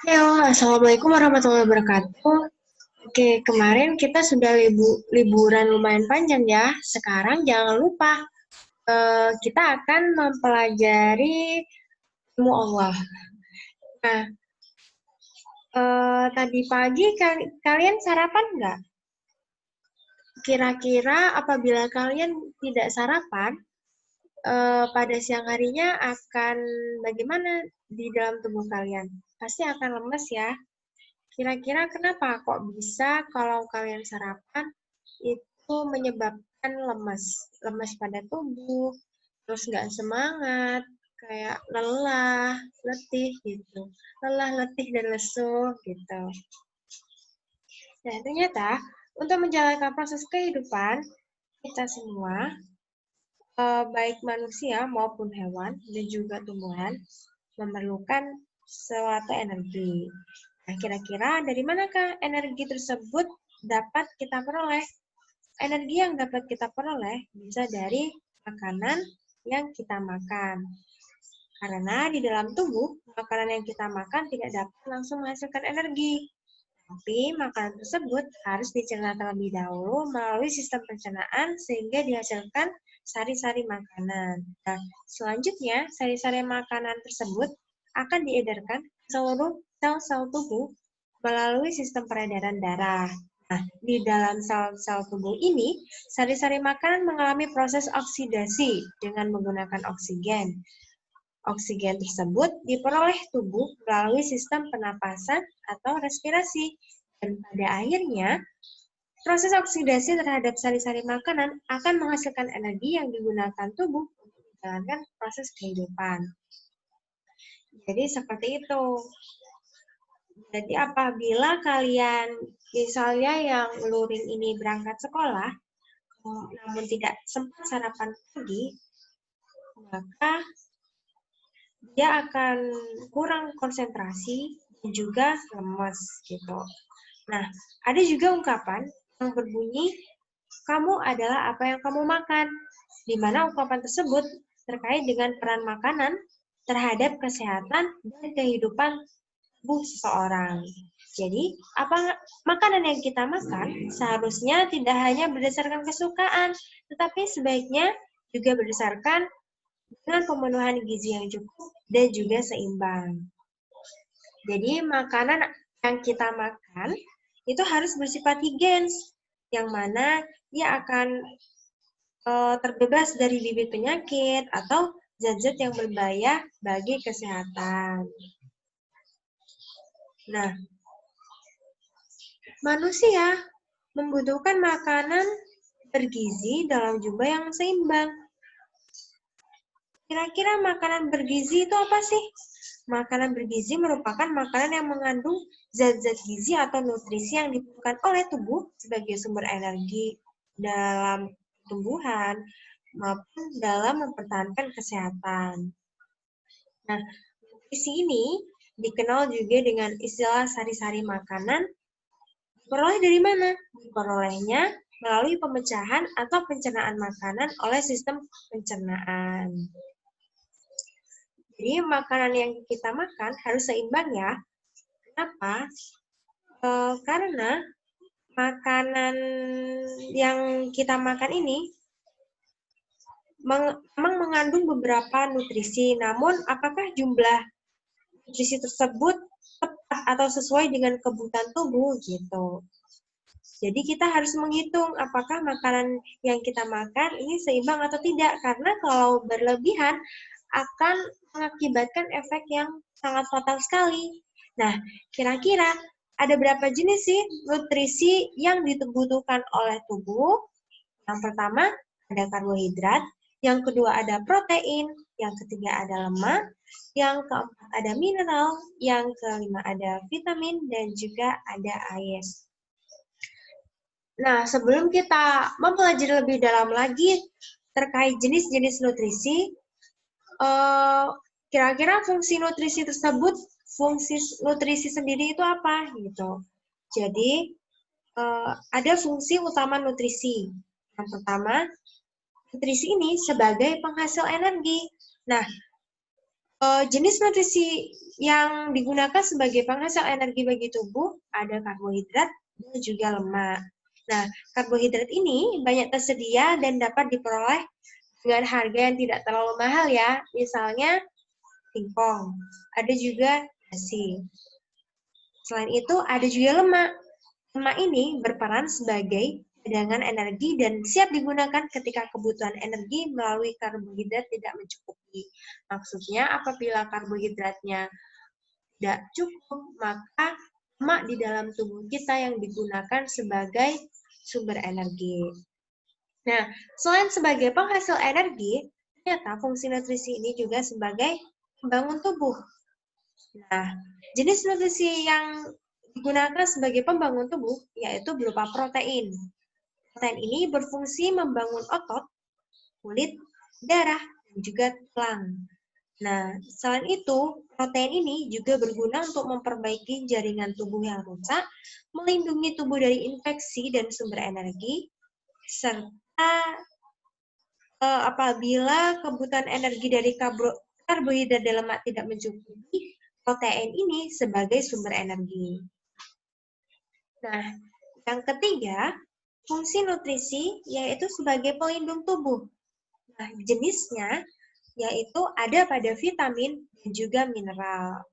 Halo, Assalamualaikum warahmatullahi wabarakatuh. Oke, kemarin kita sudah liburan lumayan panjang ya. Sekarang jangan lupa kita akan mempelajari ilmu Allah. Nah, tadi pagi kalian sarapan nggak? Kira-kira apabila kalian tidak sarapan, pada siang harinya akan bagaimana di dalam tubuh kalian? Pasti akan lemes ya. Kira-kira kenapa kok bisa kalau kalian sarapan itu menyebabkan lemas, lemas pada tubuh, terus nggak semangat, kayak lelah, letih gitu, lelah, letih dan lesu gitu. Nah ternyata untuk menjalankan proses kehidupan kita semua, baik manusia maupun hewan dan juga tumbuhan memerlukan suatu energi. Nah, kira-kira dari manakah energi tersebut dapat kita peroleh? Energi yang dapat kita peroleh bisa dari makanan yang kita makan. Karena di dalam tubuh, makanan yang kita makan tidak dapat langsung menghasilkan energi. Tapi makanan tersebut harus dicerna terlebih dahulu melalui sistem pencernaan sehingga dihasilkan sari-sari makanan. Nah, selanjutnya sari-sari makanan tersebut akan diedarkan ke seluruh sel-sel tubuh melalui sistem peredaran darah. Nah, di dalam sel-sel tubuh ini, sari-sari makanan mengalami proses oksidasi dengan menggunakan oksigen. Oksigen tersebut diperoleh tubuh melalui sistem pernapasan atau respirasi. Dan pada akhirnya, proses oksidasi terhadap sari-sari makanan akan menghasilkan energi yang digunakan tubuh untuk menjalankan proses kehidupan. Jadi seperti itu. Jadi apabila kalian misalnya yang luring ini berangkat sekolah, namun tidak sempat sarapan pagi, maka dia akan kurang konsentrasi dan juga lemas gitu. Nah, ada juga ungkapan yang berbunyi, kamu adalah apa yang kamu makan, di mana ungkapan tersebut terkait dengan peran makanan terhadap kesehatan dan kehidupan tubuh seseorang. Jadi, apa makanan yang kita makan seharusnya tidak hanya berdasarkan kesukaan, tetapi sebaiknya juga berdasarkan dengan pemenuhan gizi yang cukup dan juga seimbang. Jadi, makanan yang kita makan itu harus bersifat higienis, yang mana ia akan terbebas dari bibit penyakit atau zat-zat yang berbahaya bagi kesehatan. Nah, manusia membutuhkan makanan bergizi dalam jumlah yang seimbang. Kira-kira makanan bergizi itu apa sih? Makanan bergizi merupakan makanan yang mengandung zat-zat gizi atau nutrisi yang dibutuhkan oleh tubuh sebagai sumber energi dalam tumbuhan maupun dalam mempertahankan kesehatan. Nah, nutrisi ini dikenal juga dengan istilah sari-sari makanan. Diperoleh dari mana? Diperolehnya melalui pemecahan atau pencernaan makanan oleh sistem pencernaan. Jadi makanan yang kita makan harus seimbang ya. Kenapa? Karena makanan yang kita makan ini memang mengandung beberapa nutrisi, namun apakah jumlah nutrisi tersebut tepat atau sesuai dengan kebutuhan tubuh gitu. Jadi kita harus menghitung apakah makanan yang kita makan ini seimbang atau tidak, karena kalau berlebihan akan mengakibatkan efek yang sangat fatal sekali. Nah, kira-kira ada berapa jenis sih nutrisi yang dibutuhkan oleh tubuh? Yang pertama ada karbohidrat, yang kedua ada protein, yang ketiga ada lemak, yang keempat ada mineral, yang kelima ada vitamin, dan juga ada air. Nah, sebelum kita mempelajari lebih dalam lagi terkait jenis-jenis nutrisi, kira-kira fungsi nutrisi tersebut, fungsi nutrisi sendiri itu apa gitu. Jadi, ada fungsi utama nutrisi. Yang pertama, nutrisi ini sebagai penghasil energi. Nah, Jenis nutrisi yang digunakan sebagai penghasil energi bagi tubuh ada karbohidrat dan juga lemak. Nah, karbohidrat ini banyak tersedia dan dapat diperoleh dengan harga yang tidak terlalu mahal ya. Misalnya singkong, ada juga nasi. Selain itu ada juga lemak. Lemak ini berperan sebagai cadangan energi dan siap digunakan ketika kebutuhan energi melalui karbohidrat tidak mencukupi. Maksudnya apabila karbohidratnya tidak cukup, maka lemak di dalam tubuh kita yang digunakan sebagai sumber energi. Nah, selain sebagai penghasil energi, ternyata fungsi nutrisi ini juga sebagai pembangun tubuh. Nah, jenis nutrisi yang digunakan sebagai pembangun tubuh yaitu berupa protein. Protein ini berfungsi membangun otot, kulit, darah, dan juga tulang. Nah, selain itu, protein ini juga berguna untuk memperbaiki jaringan tubuh yang rusak, melindungi tubuh dari infeksi dan sumber energi, serta apabila kebutuhan energi dari karbohidrat dan lemak tidak mencukupi, protein ini sebagai sumber energi. Nah, yang ketiga, fungsi nutrisi yaitu sebagai pelindung tubuh. Nah, jenisnya yaitu ada pada vitamin dan juga mineral.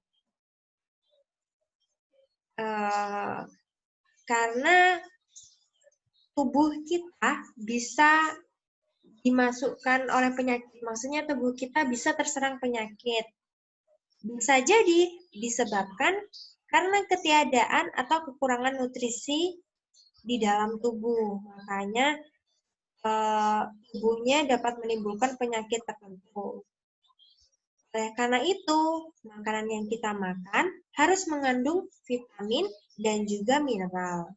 Karena tubuh kita bisa dimasukkan oleh penyakit, maksudnya tubuh kita bisa terserang penyakit. Bisa jadi disebabkan karena ketiadaan atau kekurangan nutrisi di dalam tubuh. Makanya tubuhnya dapat menimbulkan penyakit tertentu. Oleh karena itu, makanan yang kita makan harus mengandung vitamin dan juga mineral.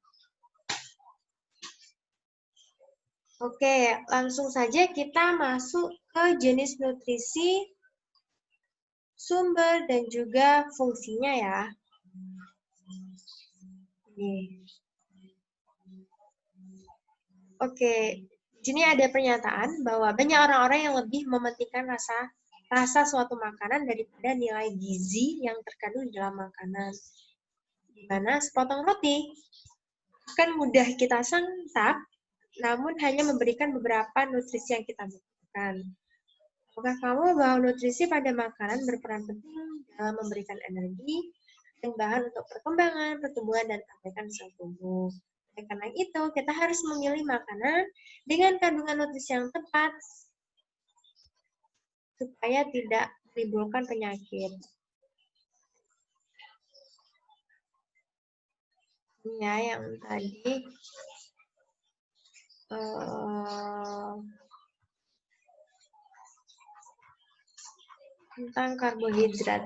Oke, langsung saja kita masuk ke jenis nutrisi, sumber, dan juga fungsinya ya. Oke, di sini ada pernyataan bahwa banyak orang-orang yang lebih mementingkan rasa suatu makanan daripada nilai gizi yang terkandung di dalam makanan. Di mana sepotong roti akan mudah kita santap, namun hanya memberikan beberapa nutrisi yang kita butuhkan. Apakah kamu bahwa nutrisi pada makanan berperan penting dalam memberikan energi dan bahan untuk perkembangan, pertumbuhan, dan perbaikan sel tubuh? Karena itu, kita harus memilih makanan dengan kandungan nutrisi yang tepat supaya tidak menimbulkan penyakit. Ini ya yang tadi tentang karbohidrat.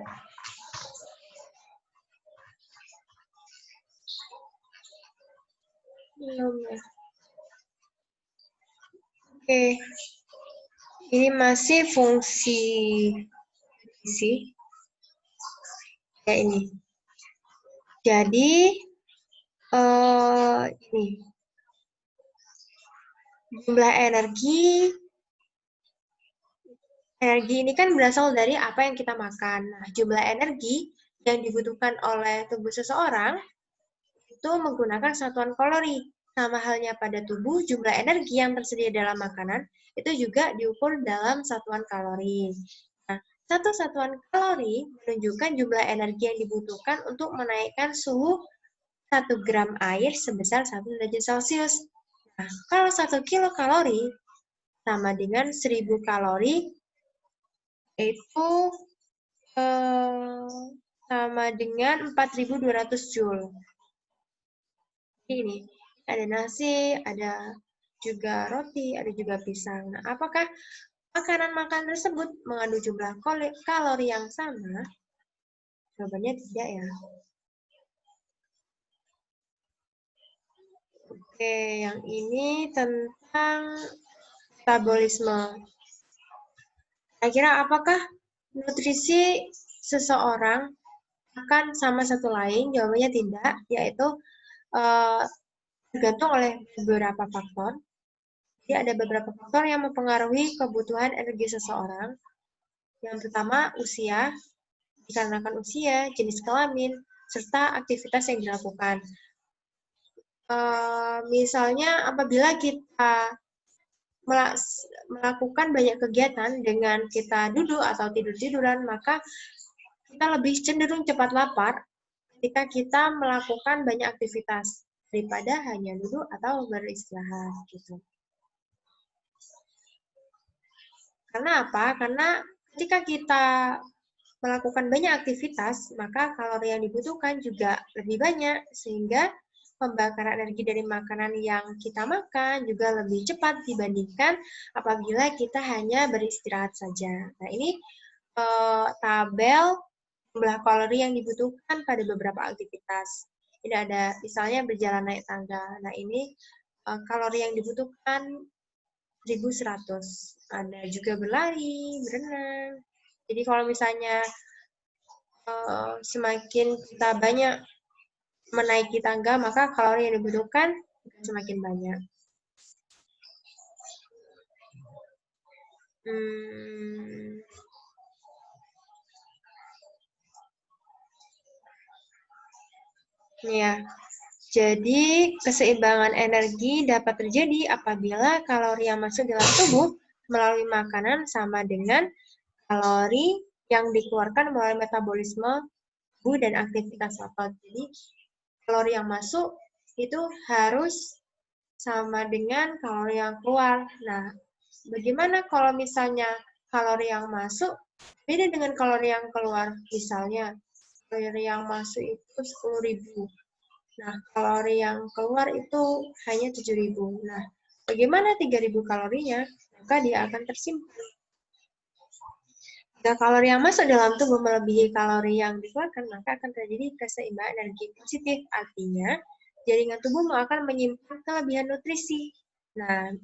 Belum ya. Oke. Ini masih fungsi gizi. Ya ini. Jadi ini jumlah energi ini kan berasal dari apa yang kita makan. Nah, jumlah energi yang dibutuhkan oleh tubuh seseorang itu menggunakan satuan kalori. Sama halnya pada tubuh, jumlah energi yang tersedia dalam makanan itu juga diukur dalam satuan kalori. Nah, satu satuan kalori menunjukkan jumlah energi yang dibutuhkan untuk menaikkan suhu 1 gram air sebesar 1 derajat Celcius. Nah, kalau 1 kilokalori sama dengan 1000 kalori, itu sama dengan 4.200 Joule. Ini ada nasi, ada juga roti, ada juga pisang. Nah, apakah makanan-makanan tersebut mengandung jumlah kalori yang sama? Jawabannya tidak ya. Oke, yang ini tentang metabolisme. Kira-kira apakah nutrisi seseorang akan sama satu lain? Jawabannya tidak, yaitu tergantung oleh beberapa faktor. Jadi ada beberapa faktor yang mempengaruhi kebutuhan energi seseorang. Yang pertama, usia, dikarenakan usia, jenis kelamin, serta aktivitas yang dilakukan. Misalnya apabila kita melakukan banyak kegiatan dengan kita duduk atau tidur-tiduran, maka kita lebih cenderung cepat lapar ketika kita melakukan banyak aktivitas daripada hanya duduk atau beristirahat gitu. Karena apa? Karena ketika kita melakukan banyak aktivitas, maka kalori yang dibutuhkan juga lebih banyak, sehingga pembakaran energi dari makanan yang kita makan juga lebih cepat dibandingkan apabila kita hanya beristirahat saja. Nah, ini tabel jumlah kalori yang dibutuhkan pada beberapa aktivitas. Ini ada misalnya berjalan naik tangga. Nah, ini kalori yang dibutuhkan 1.100. Ada juga berlari, berenang. Jadi kalau misalnya semakin kita banyak menaiki tangga, maka kalori yang dibutuhkan semakin banyak. Ya, jadi keseimbangan energi dapat terjadi apabila kalori yang masuk dalam tubuh melalui makanan sama dengan kalori yang dikeluarkan melalui metabolisme tubuh dan aktivitas otot. Jadi kalori yang masuk itu harus sama dengan kalori yang keluar. Nah, bagaimana kalau misalnya kalori yang masuk beda dengan kalori yang keluar? Misalnya, kalori yang masuk itu 10.000. Nah, kalori yang keluar itu hanya 7.000. Nah, bagaimana 3.000 kalorinya? Maka dia akan tersimpan. Jika kalori yang masuk dalam tubuh melebihi kalori yang dikeluarkan, maka akan terjadi keseimbangan energi positif. Artinya, jaringan tubuhmu akan menyimpan kelebihan nutrisi. Nah,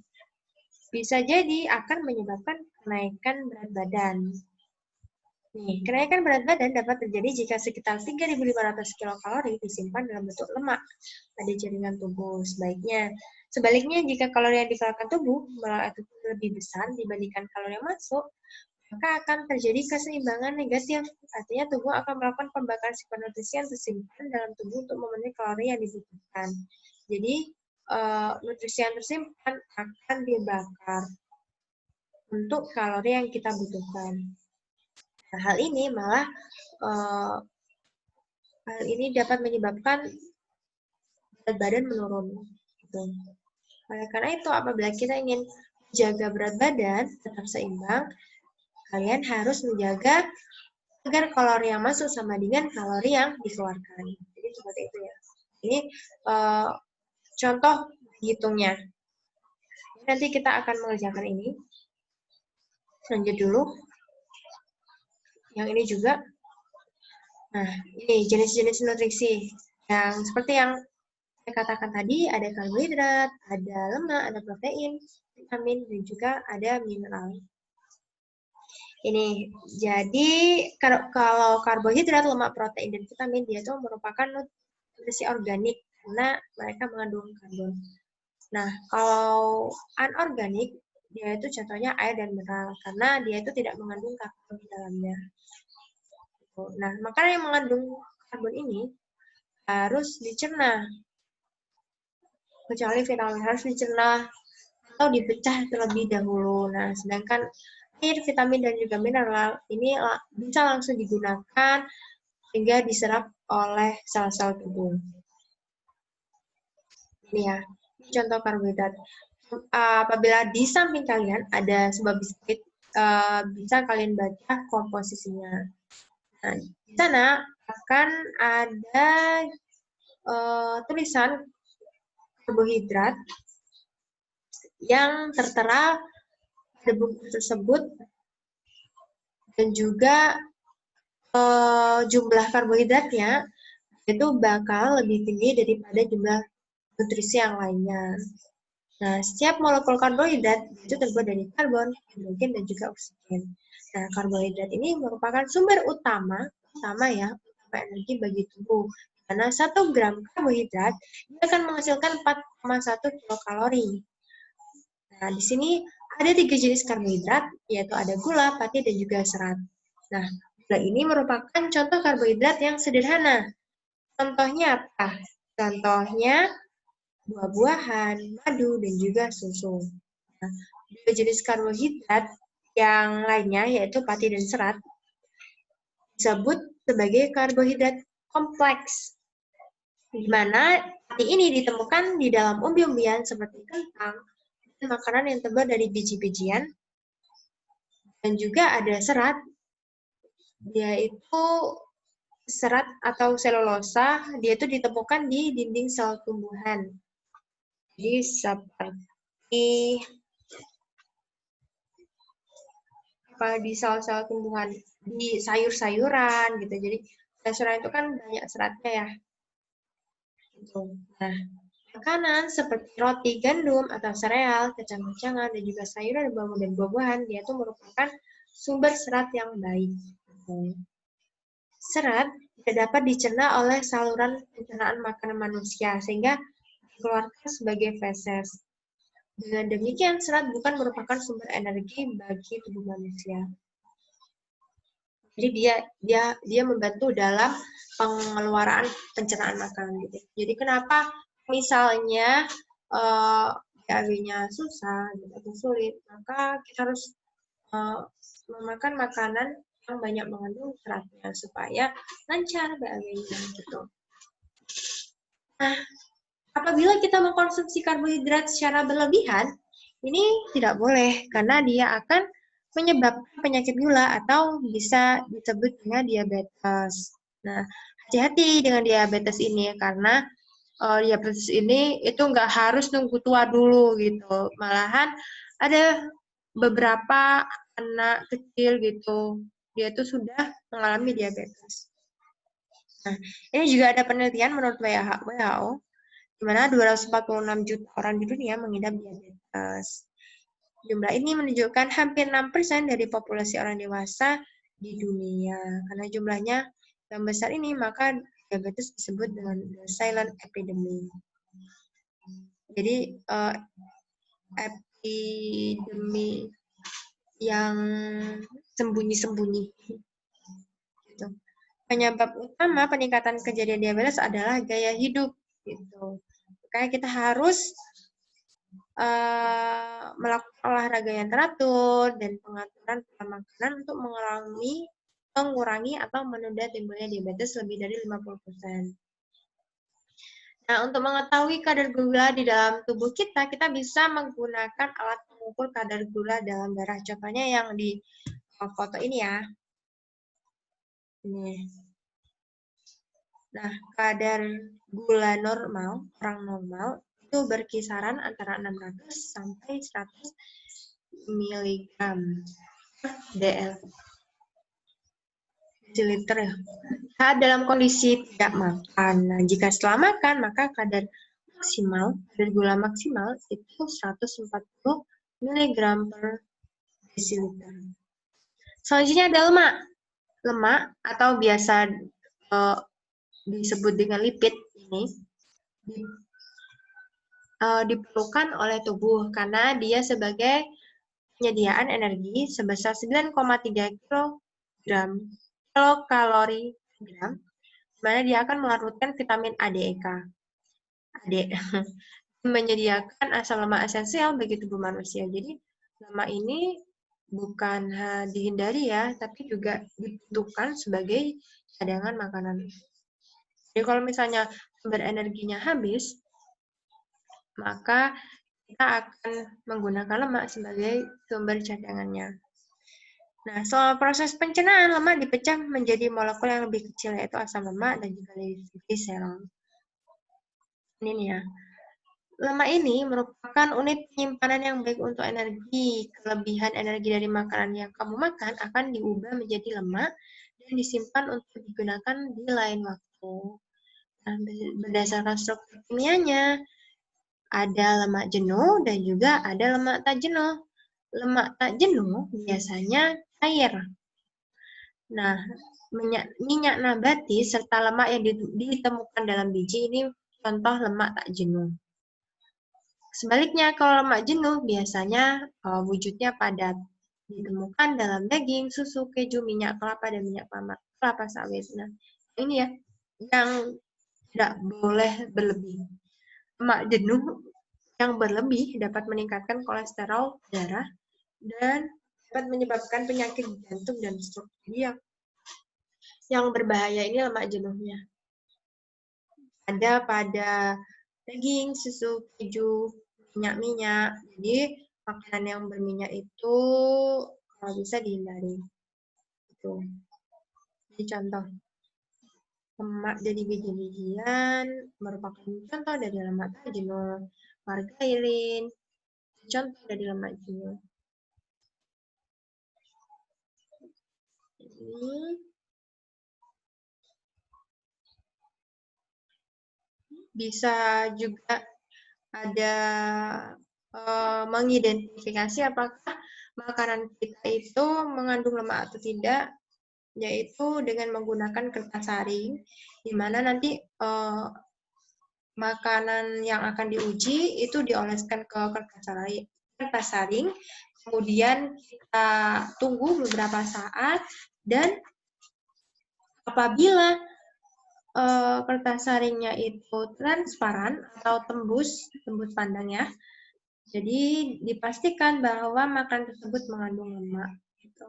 bisa jadi akan menyebabkan kenaikan berat badan. Nih, kenaikan berat badan dapat terjadi jika sekitar 3.500 kilokalori disimpan dalam bentuk lemak pada jaringan tubuh. Sebaliknya, jika kalori yang dikeluarkan tubuh lebih besar dibandingkan kalori yang masuk, maka akan terjadi keseimbangan negatif. Artinya tubuh akan melakukan pembakaran sifat nutrisi yang tersimpan dalam tubuh untuk memenuhi kalori yang dibutuhkan. Jadi, nutrisi yang tersimpan akan dibakar untuk kalori yang kita butuhkan. Nah, hal ini dapat menyebabkan berat badan menurun. Gitu. Oleh karena itu, apabila kita ingin menjaga berat badan tetap seimbang, kalian harus menjaga agar kalori yang masuk sama dengan kalori yang dikeluarkan. Jadi seperti itu ya. Ini contoh hitungnya. Nanti kita akan mengerjakan ini. Lanjut dulu. Yang ini juga. Nah, ini jenis-jenis nutrisi. Yang seperti yang saya katakan tadi, ada karbohidrat, ada lemak, ada protein, vitamin, dan juga ada mineral. Ini, jadi kalau karbohidrat, lemak, protein, dan vitamin, dia itu merupakan nutrisi organik, karena mereka mengandung karbon. Nah, kalau anorganik, dia itu contohnya air dan mineral, karena dia itu tidak mengandung karbon di dalamnya. Nah, makanan yang mengandung karbon ini harus dicerna. Kecuali vitamin harus dicerna atau dipecah terlebih dahulu. Nah, sedangkan air, vitamin, dan juga mineral ini bisa langsung digunakan sehingga diserap oleh sel-sel tubuh. Ini ya, contoh karbohidrat. Apabila di samping kalian ada sebuah biskuit, bisa kalian baca komposisinya. Nah, di sana akan ada tulisan karbohidrat yang tertera pada buku tersebut dan juga jumlah karbohidratnya itu bakal lebih tinggi daripada jumlah nutrisi yang lainnya. Nah, setiap molekul karbohidrat itu terbuat dari karbon, hidrogen, dan juga oksigen. Nah, karbohidrat ini merupakan sumber utama energi bagi tubuh. Karena 1 gram karbohidrat akan menghasilkan 4,1 kilokalori. Nah, di sini Ada 3 jenis karbohidrat, yaitu ada gula, pati, dan juga serat. Nah, gula ini merupakan contoh karbohidrat yang sederhana. Contohnya apa? Contohnya buah-buahan, madu, dan juga susu. Nah, 2 jenis karbohidrat yang lainnya, yaitu pati dan serat, disebut sebagai karbohidrat kompleks, di mana pati ini ditemukan di dalam umbi-umbian seperti kentang, makanan yang terbuat dari biji-bijian, dan juga ada serat, yaitu serat atau selulosa, dia itu ditemukan di dinding sel tumbuhan. Jadi seperti di sel-sel tumbuhan, di sayur-sayuran gitu. Jadi sayuran itu kan banyak seratnya ya. Gitu. Nah, makanan seperti roti gandum atau sereal, kacang-kacangan, dan juga sayuran, bambu, dan buah-buahan, dia itu merupakan sumber serat yang baik. Serat tidak dapat dicerna oleh saluran pencernaan makanan manusia, sehingga dikeluarkan sebagai feses. Dengan demikian, serat bukan merupakan sumber energi bagi tubuh manusia. Jadi dia membantu dalam pengeluaran pencernaan makanan gitu. Jadi kenapa misalnya BAB-nya susah atau sulit, maka kita harus memakan makanan yang banyak mengandung seratnya supaya lancar BAB-nya gitu. Nah, apabila kita mengkonsumsi karbohidrat secara berlebihan, ini tidak boleh karena dia akan menyebabkan penyakit gula atau bisa disebut dengan diabetes. Nah, hati-hati dengan diabetes ini karena diabetes ini itu nggak harus nunggu tua dulu gitu. Malahan ada beberapa anak kecil gitu, dia tuh sudah mengalami diabetes. Nah, ini juga ada penelitian menurut WHO, di mana 246 juta orang di dunia mengidap diabetes. Jumlah ini menunjukkan hampir 6% dari populasi orang dewasa di dunia. Karena jumlahnya yang besar ini, maka diabetes disebut dengan the silent epidemic. Jadi, epidemi yang sembunyi-sembunyi. Gitu. Penyebab utama peningkatan kejadian diabetes adalah gaya hidup. Gitu. Makanya kita harus melakukan olahraga yang teratur dan pengaturan pola makanan untuk mengurangi atau menunda timbulnya diabetes lebih dari 50%. Nah, untuk mengetahui kadar gula di dalam tubuh kita, kita bisa menggunakan alat pengukur kadar gula dalam darah. Contohnya yang di foto ini ya. Ini. Nah, kadar gula normal, orang normal, itu berkisaran antara 600 sampai 100 mg DL deciliter ya. Saat dalam kondisi tidak makan. Nah, jika setelah makan, maka kadar gula maksimal itu 140 mg per desiliter. Selanjutnya ada lemak. Lemak atau biasa disebut dengan lipid ini diperlukan oleh tubuh karena dia sebagai penyediaan energi sebesar 9,3 kilokalori per gram, di mana dia akan melarutkan vitamin A, D, E, K. Menyediakan asam lemak esensial bagi tubuh manusia. Jadi lemak ini bukan dihindari ya, tapi juga dibutuhkan sebagai cadangan makanan. Jadi kalau misalnya sumber energinya habis, maka kita akan menggunakan lemak sebagai sumber cadangannya. Nah, selama proses pencernaan, lemak dipecah menjadi molekul yang lebih kecil, yaitu asam lemak dan juga gliserol. Ini nih ya. Lemak ini merupakan unit penyimpanan yang baik untuk energi. Kelebihan energi dari makanan yang kamu makan akan diubah menjadi lemak dan disimpan untuk digunakan di lain waktu. Nah, berdasarkan struktur kimianya, ada lemak jenuh dan juga ada lemak tak jenuh. Lemak tak jenuh biasanya cair. Nah, minyak nabati serta lemak yang ditemukan dalam biji ini contoh lemak tak jenuh. Sebaliknya, kalau lemak jenuh biasanya wujudnya padat, ditemukan dalam daging, susu, keju, minyak kelapa, dan minyak kelapa sawit. Nah, ini ya yang tidak boleh berlebih. Lemak jenuh yang berlebih dapat meningkatkan kolesterol darah dan dapat menyebabkan penyakit jantung dan stroke. Jadi yang berbahaya ini lemak jenuhnya. Ada pada daging, susu, keju, minyak-minyak. Jadi makanan yang berminyak itu kalau bisa dihindari. Itu. Jadi contoh, lemak jadi biji-bijian merupakan contoh dari lemak jenuh. Margarin, contoh dari lemak jenuh. Ini bisa juga ada mengidentifikasi apakah makanan kita itu mengandung lemak atau tidak, yaitu dengan menggunakan kertas saring, di mana nanti makanan yang akan diuji itu dioleskan ke kertas saring, kemudian kita tunggu beberapa saat, dan apabila kertas saringnya itu transparan atau tembus pandang ya, jadi dipastikan bahwa makanan tersebut mengandung lemak. Gitu.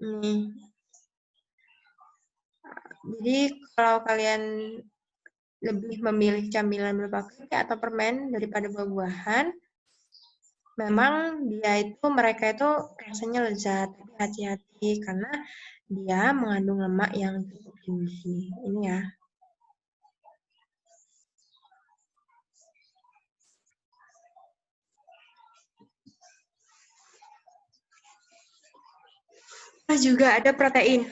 Nih. Jadi kalau kalian lebih memilih camilan berupa kue atau permen daripada buah-buahan, memang mereka itu rasanya lezat, tapi hati-hati karena dia mengandung lemak yang cukup tinggi. Ini ya. Terus juga ada protein,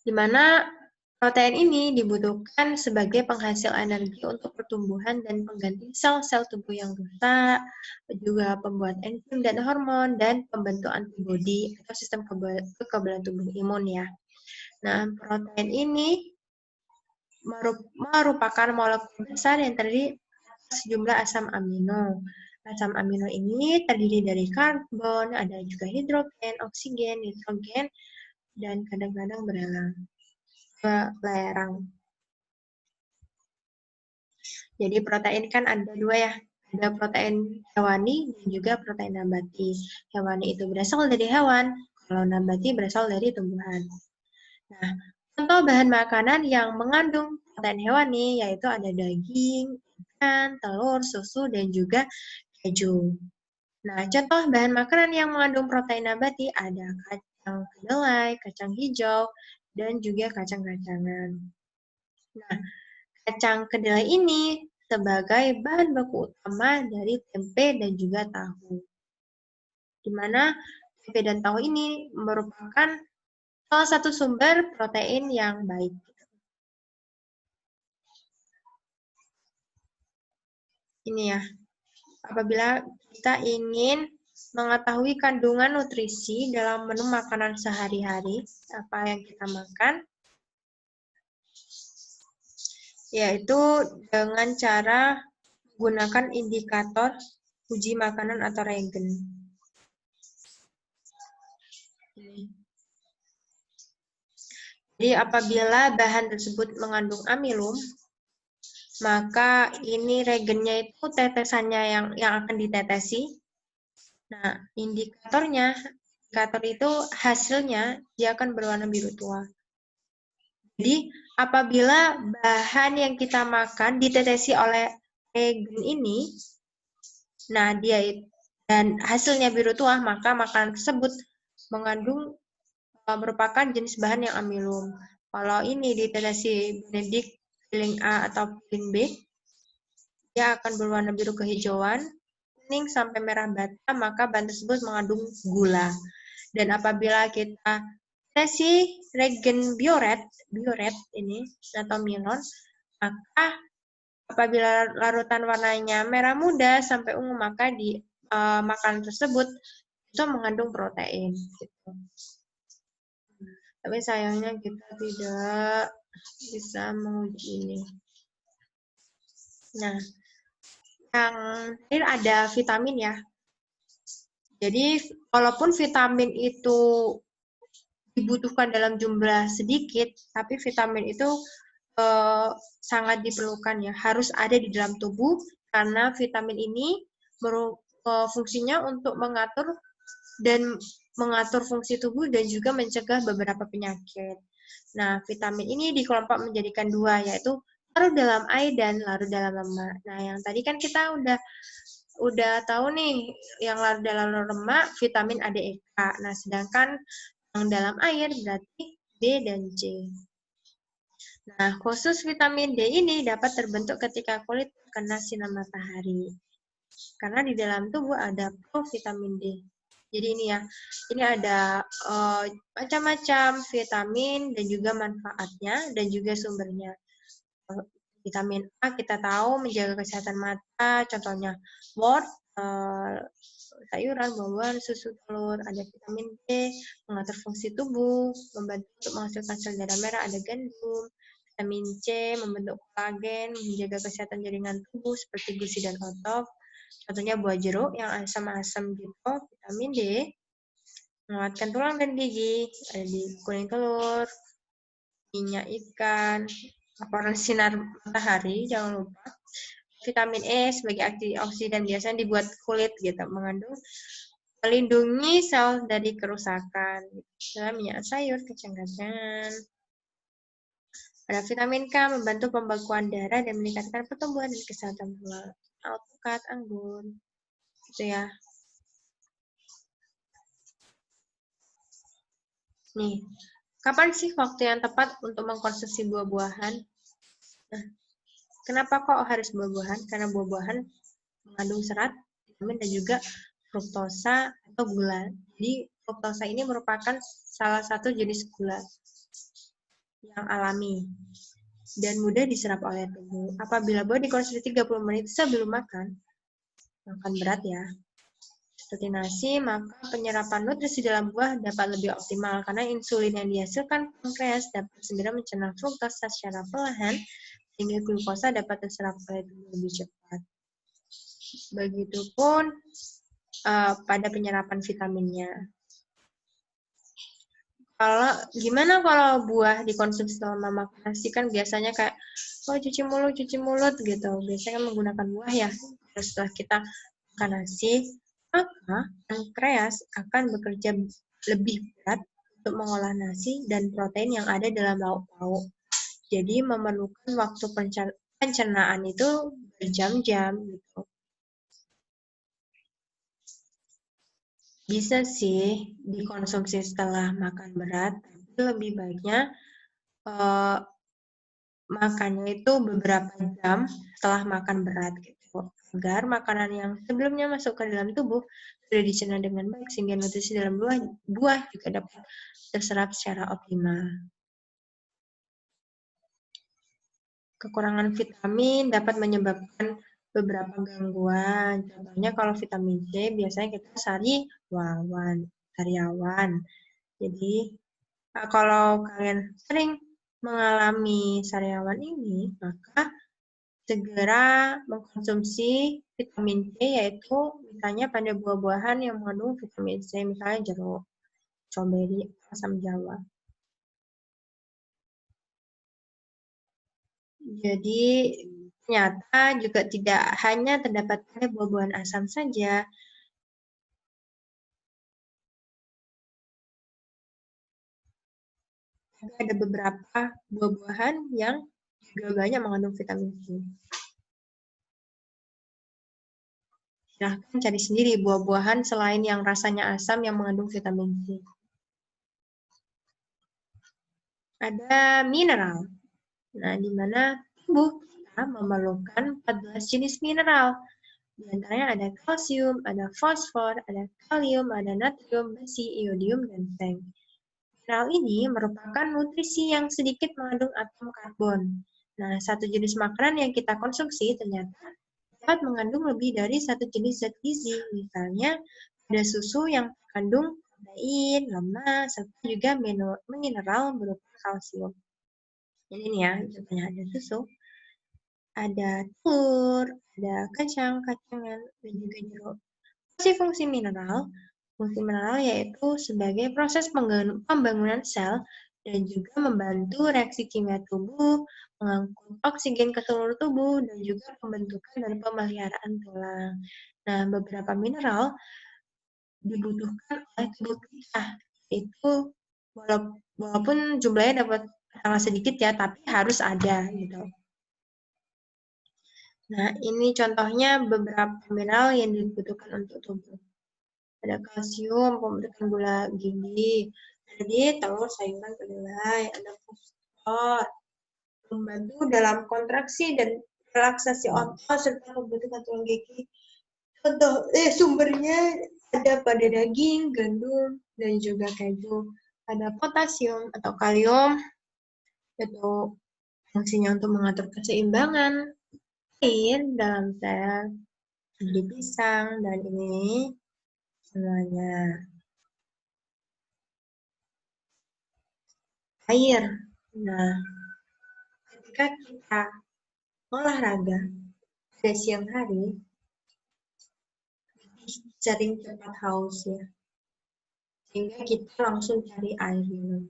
di mana protein ini dibutuhkan sebagai penghasil energi untuk pertumbuhan dan pengganti sel-sel tubuh yang rusak, juga pembuat enzim dan hormon, dan pembentuk antibodi atau sistem kekebalan tubuh imun ya. Nah, protein ini merupakan molekul besar yang terdiri atas sejumlah asam amino. Asam amino ini terdiri dari karbon, ada juga hidrogen, oksigen, nitrogen, dan kadang-kadang belerang. Jadi protein kan ada dua ya, ada protein hewani dan juga protein nabati. Hewani itu berasal dari hewan, kalau nabati berasal dari tumbuhan. Nah, contoh bahan makanan yang mengandung protein hewani yaitu ada daging, ikan, telur, susu, dan juga keju. Nah, contoh bahan makanan yang mengandung protein nabati ada kacang kedelai, kacang hijau, dan juga kacang-kacangan. Nah, kacang kedelai ini sebagai bahan baku utama dari tempe dan juga tahu. Di mana tempe dan tahu ini merupakan salah satu sumber protein yang baik. Ini ya, apabila kita ingin mengetahui kandungan nutrisi dalam menu makanan sehari-hari, apa yang kita makan, yaitu dengan cara menggunakan indikator uji makanan atau regen. Jadi apabila bahan tersebut mengandung amilum, maka ini regennya itu tetesannya yang akan ditetesi. Nah, indikator itu hasilnya dia akan berwarna biru tua. Jadi apabila bahan yang kita makan ditetesi oleh regen ini, nah dan hasilnya biru tua, maka makanan tersebut mengandung merupakan jenis bahan yang amilum. Kalau ini ditetesi Benedict piling A atau piling B, dia akan berwarna biru kehijauan, kuning sampai merah bata, maka bahan tersebut mengandung gula. Dan apabila kita tesi regen bioret ini atau milon, maka apabila larutan warnanya merah muda sampai ungu, maka di makanan tersebut itu mengandung protein. Gitu. Tapi sayangnya kita tidak bisa menguji ini. Nah, yang terakhir ada vitamin ya. Jadi, walaupun vitamin itu dibutuhkan dalam jumlah sedikit, tapi vitamin itu sangat diperlukan ya, harus ada di dalam tubuh karena vitamin ini fungsinya untuk mengatur fungsi tubuh dan juga mencegah beberapa penyakit. Nah, vitamin ini dikelompok menjadikan dua, yaitu larut dalam air dan larut dalam lemak. Nah, yang tadi kan kita udah tahu nih, yang larut dalam lemak vitamin A, D, E, K. Nah, sedangkan yang dalam air berarti B dan C. Nah, khusus vitamin D ini dapat terbentuk ketika kulit terkena sinar matahari. Karena di dalam tubuh ada provitamin D. Jadi ini ya, ini ada macam-macam vitamin dan juga manfaatnya dan juga sumbernya. Vitamin A kita tahu menjaga kesehatan mata, contohnya wortel, sayuran, buah-buahan, susu, telur. Ada vitamin D, mengatur fungsi tubuh, membantu untuk menghasilkan sel darah merah, ada gandum. Vitamin C, membentuk kolagen, menjaga kesehatan jaringan tubuh seperti gusi dan otot. Contohnya buah jeruk yang asam-asam gitu. Vitamin D, menguatkan tulang dan gigi, ada di kuning telur, minyak ikan, paparan sinar matahari, jangan lupa. Vitamin E sebagai antioksidan biasanya dibuat kulit gitu, mengandung melindungi sel dari kerusakan. Minyak sayur, kacang-kacangan. Ada vitamin K membantu pembekuan darah dan meningkatkan pertumbuhan dan kesehatan tulang. Alpukat, anggur, gitu ya. Nih, kapan sih waktu yang tepat untuk mengkonsumsi buah-buahan? Nah, kenapa kok harus buah-buahan? Karena buah-buahan mengandung serat, vitamin, dan juga fruktosa atau gula. Jadi, fruktosa ini merupakan salah satu jenis gula yang alami dan mudah diserap oleh tubuh. Apabila buah dikonsumsi 30 menit sebelum makan berat ya, seperti nasi, maka penyerapan nutrisi dalam buah dapat lebih optimal karena insulin yang dihasilkan pankreas dapat segera mencerna fruktosa secara perlahan sehingga glukosa dapat terserap oleh tubuh lebih cepat. Begitupun pada penyerapan vitaminnya. Gimana kalau buah dikonsumsi selama makan nasi kan biasanya kayak cuci mulut gitu. Biasanya kan menggunakan buah ya. Terus setelah kita makan nasi, maka pankreas akan bekerja lebih berat untuk mengolah nasi dan protein yang ada dalam lauk pauk. Jadi memerlukan waktu pencernaan itu berjam-jam gitu. Bisa sih dikonsumsi setelah makan berat, tapi lebih baiknya makannya itu beberapa jam setelah makan berat gitu. Agar makanan yang sebelumnya masuk ke dalam tubuh sudah dicerna dengan baik sehingga nutrisi dalam buah juga dapat terserap secara optimal. Kekurangan vitamin dapat menyebabkan beberapa gangguan. Contohnya kalau vitamin C biasanya kita sariawan. Jadi kalau kalian sering mengalami sariawan ini, maka segera mengkonsumsi vitamin C, yaitu misalnya pada buah-buahan yang mengandung vitamin C, misalnya jeruk, stroberi, asam jawa. Jadi ternyata juga tidak hanya terdapat pada buah-buahan asam saja. Ada beberapa buah-buahan yang juga banyak mengandung vitamin C. Silahkan cari sendiri buah-buahan selain yang rasanya asam yang mengandung vitamin C. Ada mineral. Nah, di mana tubuh kita memerlukan 14 jenis mineral. Di antaranya ada kalsium, ada fosfor, ada kalium, ada natrium, besi, iodium, dan zinc. Mineral ini merupakan nutrisi yang sedikit mengandung atom karbon. Nah, satu jenis makanan yang kita konsumsi ternyata dapat mengandung lebih dari satu jenis zat gizi. Misalnya, ada susu yang mengandung protein, lemak, serta juga mineral berupa kalsium. Jadi nih ya, contohnya ada susu, ada telur, ada kacang-kacangan, dan juga jeruk. Fungsi mineral yaitu sebagai proses pembangunan sel dan juga membantu reaksi kimia tubuh, mengangkut oksigen ke seluruh tubuh, dan juga pembentukan dan pemeliharaan tulang. Nah, beberapa mineral dibutuhkan oleh tubuh kita, itu walaupun jumlahnya dapat sangat sedikit ya, tapi harus ada gitu. Nah, ini contohnya beberapa mineral yang dibutuhkan untuk tubuh. Ada kalsium, pembentukan gula gigi, jadi telur, sayuran, kedelai, ada fosfor, membantu dalam kontraksi dan relaksasi otot serta pembentukan tulang gigi. Sumbernya ada pada daging, gandum, dan juga keju. Ada potasium atau kalium, itu fungsinya untuk mengatur keseimbangan air dalam sel di pisang, dan ini semuanya. Air. Nah, ketika kita olahraga pada siang hari, sering cepat haus ya. Sehingga kita langsung cari air minum.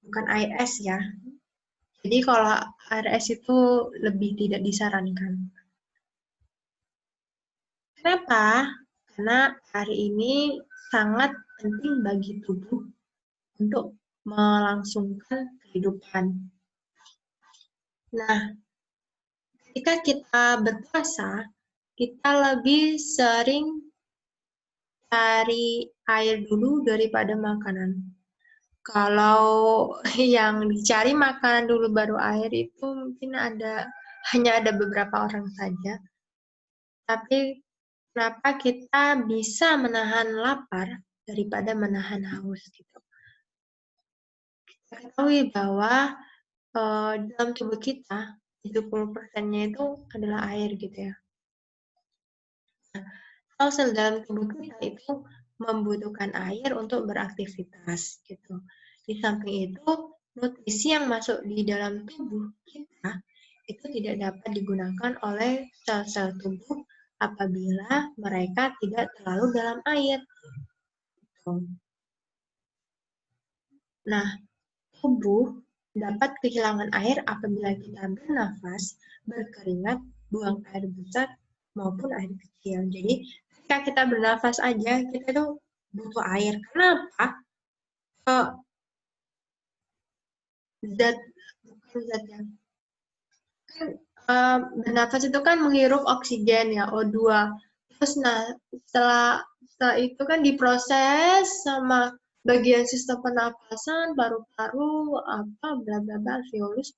Bukan air es ya. Jadi kalau air es itu lebih tidak disarankan. Kenapa? Karena hari ini sangat penting bagi tubuh untuk melangsungkan kehidupan. Nah, ketika kita berpuasa, kita lebih sering cari air dulu daripada makanan. Kalau yang dicari makanan dulu baru air itu mungkin hanya ada beberapa orang saja. Tapi kenapa kita bisa menahan lapar daripada menahan haus gitu. Kita ketahui bahwa dalam tubuh kita 70%-nya itu adalah air gitu ya. Sel dalam tubuh kita itu membutuhkan air untuk beraktivitas gitu. Di samping itu, nutrisi yang masuk di dalam tubuh kita itu tidak dapat digunakan oleh sel-sel tubuh apabila mereka tidak terlalu dalam air. Nah, tubuh dapat kehilangan air apabila kita bernafas, berkeringat, buang air besar maupun air kecil. Jadi, ketika kita bernafas aja, kita tuh butuh air. Kenapa? Bernafas itu kan menghirup oksigen ya, O2. Terus setelah itu kan diproses sama bagian sistem pernapasan, paru-paru, bla bla bla, alveolus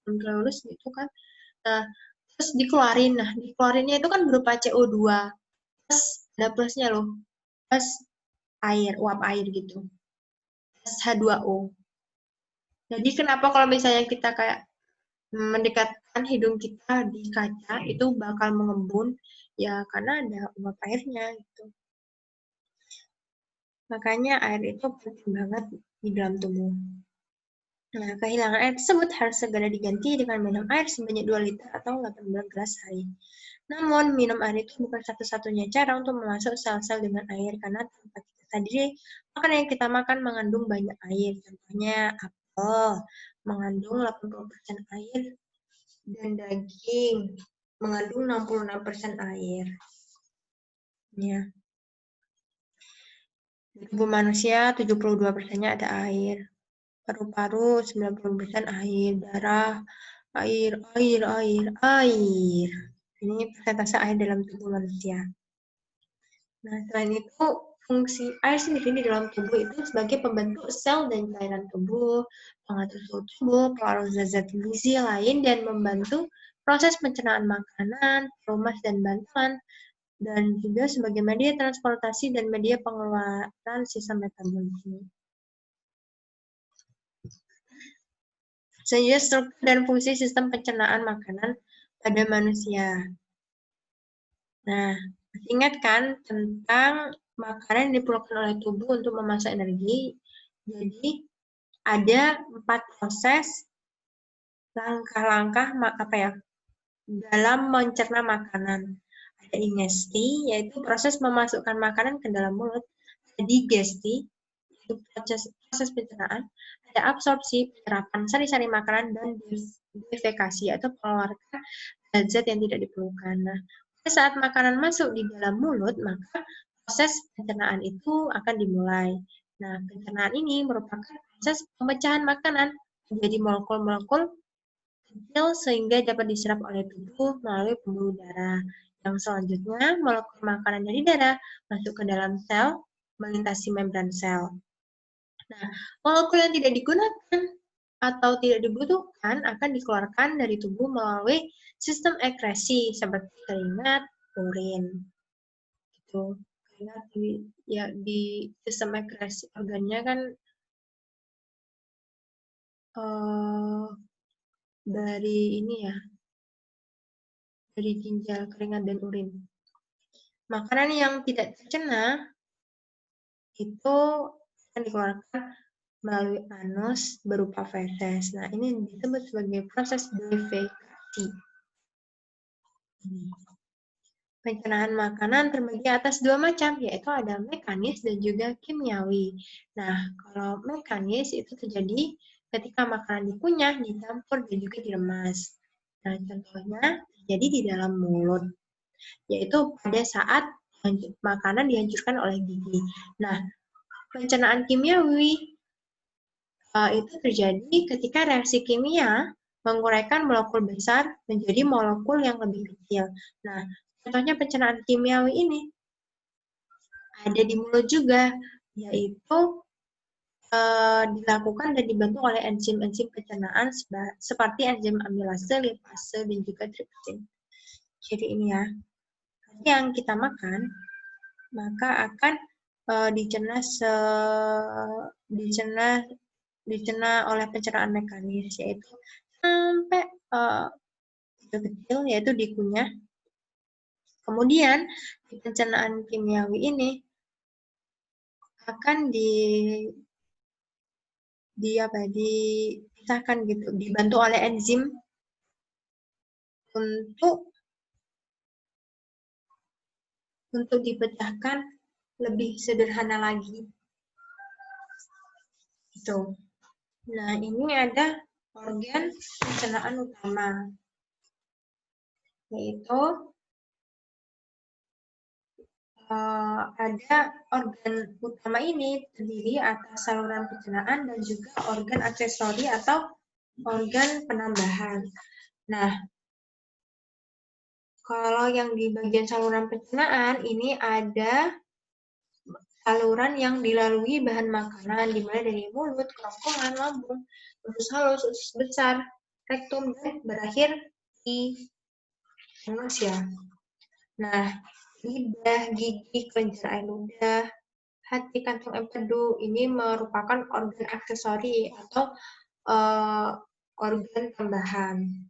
gitu kan. Nah, terus dikeluarin. Nah, dikeluarinnya itu kan berupa CO2. Plus ada plusnya loh. Plus air, uap air gitu. Plus H2O. Jadi kenapa kalau misalnya kita kayak mendekatkan hidung kita di kaca itu bakal mengembun ya karena ada uap airnya gitu. Makanya air itu penting banget di dalam tubuh. Nah, kehilangan air tersebut harus segera diganti dengan minum air sebanyak 2 liter atau 18 gelas sehari. Namun, minum air itu bukan satu-satunya cara untuk memasuk sel-sel dengan air karena tanpa kita sadari, makanan yang kita makan mengandung banyak air. Contohnya apel mengandung 80% air dan daging mengandung 66% air. Ya. Tubuh manusia 72%-nya ada air. Paru-paru 90% air, darah, air. Ini persentase air dalam tubuh manusia. Nah, selain itu, fungsi air sendiri di dalam tubuh itu sebagai pembentuk sel dan cairan tubuh, pengatur suhu tubuh, pengaruh zat gizi lain, dan membantu proses pencernaan makanan, perumas dan bantuan, dan juga sebagai media transportasi dan media pengeluaran sistem metabolisme. Selanjutnya, struktur dan fungsi sistem pencernaan makanan pada manusia. Nah, ingat kan tentang makanan yang diperlukan oleh tubuh untuk memasak energi. Jadi ada 4 proses langkah-langkah dalam mencerna makanan. Ada ingesti, yaitu proses memasukkan makanan ke dalam mulut. Ada digesti, yaitu proses pencernaan. Ada absorpsi, penyerapan sari-sari makanan, dan defekasi, atau pengeluaran zat yang tidak diperlukan. Nah, pada saat makanan masuk di dalam mulut, maka proses pencernaan itu akan dimulai. Nah, pencernaan ini merupakan proses pemecahan makanan menjadi molekul-molekul kecil sehingga dapat diserap oleh tubuh melalui pembuluh darah. Yang selanjutnya, molekul makanan dari darah masuk ke dalam sel, melintasi membran sel. Nah, molekul yang tidak digunakan atau tidak dibutuhkan akan dikeluarkan dari tubuh melalui sistem ekskresi seperti keringat, urin. Gitu. Keringat di sistem ekskresi organnya kan dari ini ya, dari ginjal, keringat, dan urin. Makanan yang tidak tercerna itu akan dikeluarkan melalui anus berupa feses. Nah, ini disebut sebagai proses defekasi. Pencernaan makanan terbagi atas 2 macam, yaitu ada mekanis dan juga kimiawi. Nah, kalau mekanis itu terjadi ketika makanan dikunyah, dicampur, dan juga diremas. Nah, contohnya terjadi di dalam mulut, yaitu pada saat makanan dihancurkan oleh gigi. Nah, pencernaan kimiawi itu terjadi ketika reaksi kimia menguraikan molekul besar menjadi molekul yang lebih kecil. Nah, contohnya pencernaan kimiawi ini ada di mulut juga, yaitu dilakukan dan dibantu oleh enzim-enzim pencernaan seperti enzim amilase, lipase, dan juga tripsin. Jadi ini ya, yang kita makan maka akan dicerna oleh pencernaan mekanis, yaitu sampai kecil, yaitu dikunyah. Kemudian di pencernaan kimiawi ini akan dipisahkan gitu, dibantu oleh enzim untuk dipecahkan lebih sederhana lagi. Gitu. Nah, ini ada organ pencernaan utama, yaitu ada organ utama ini terdiri atas saluran pencernaan dan juga organ aksesori atau organ penambahan. Nah, kalau yang di bagian saluran pencernaan ini ada saluran yang dilalui bahan makanan, dimulai dari mulut, kerongkongan, lambung, usus halus, usus besar, rektum, dan berakhir di anus ya. Nah, lidah, gigi, kelenjar air ludah, hati, kantong, empedu ini merupakan organ aksesori atau organ tambahan.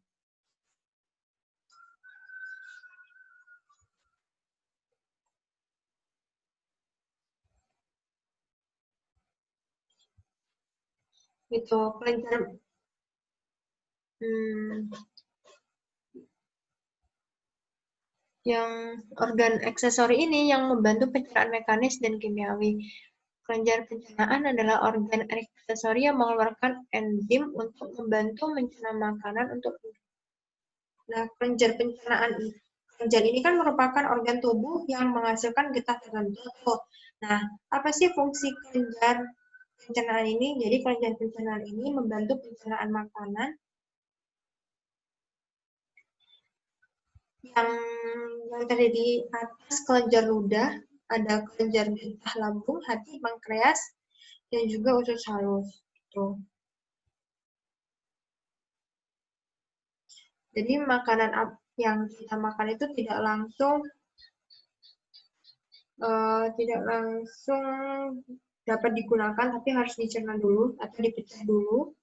Itu kelenjar yang organ aksesori ini yang membantu pencernaan mekanis dan kimiawi. Kelenjar pencernaan adalah organ aksesori yang mengeluarkan enzim untuk membantu mencerna makanan untuk. Nah, kelenjar ini kan merupakan organ tubuh yang menghasilkan getah tertentu. Nah, apa sih fungsi kelenjar pencernaan ini? Jadi kelenjar pencernaan ini membantu pencernaan makanan yang terjadi di atas kelenjar ludah, ada kelenjar getah lambung, hati, pankreas, dan juga usus halus. Tuh. Jadi makanan yang kita makan itu tidak langsung dapat digunakan, tapi harus dicerna dulu atau dipecah dulu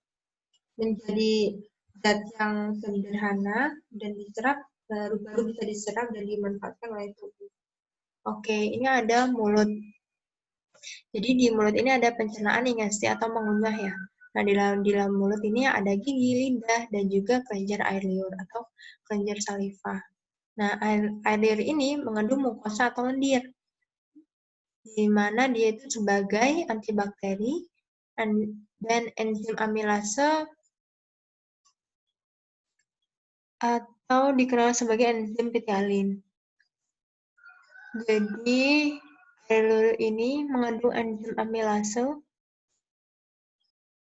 menjadi zat yang sederhana dan diserap, baru bisa diserap dan dimanfaatkan oleh tubuh. Oke, ini ada mulut. Jadi di mulut ini ada pencernaan ingesti atau mengunyah ya. Nah, di dalam mulut ini ada gigi, lidah, dan juga kelenjar air liur atau kelenjar saliva. Nah, air liur ini mengandung mukosa atau lendir, di mana dia itu sebagai antibakteri dan enzim amilase atau dikenal sebagai enzim pitialin. Jadi, air liur ini mengandung enzim amilase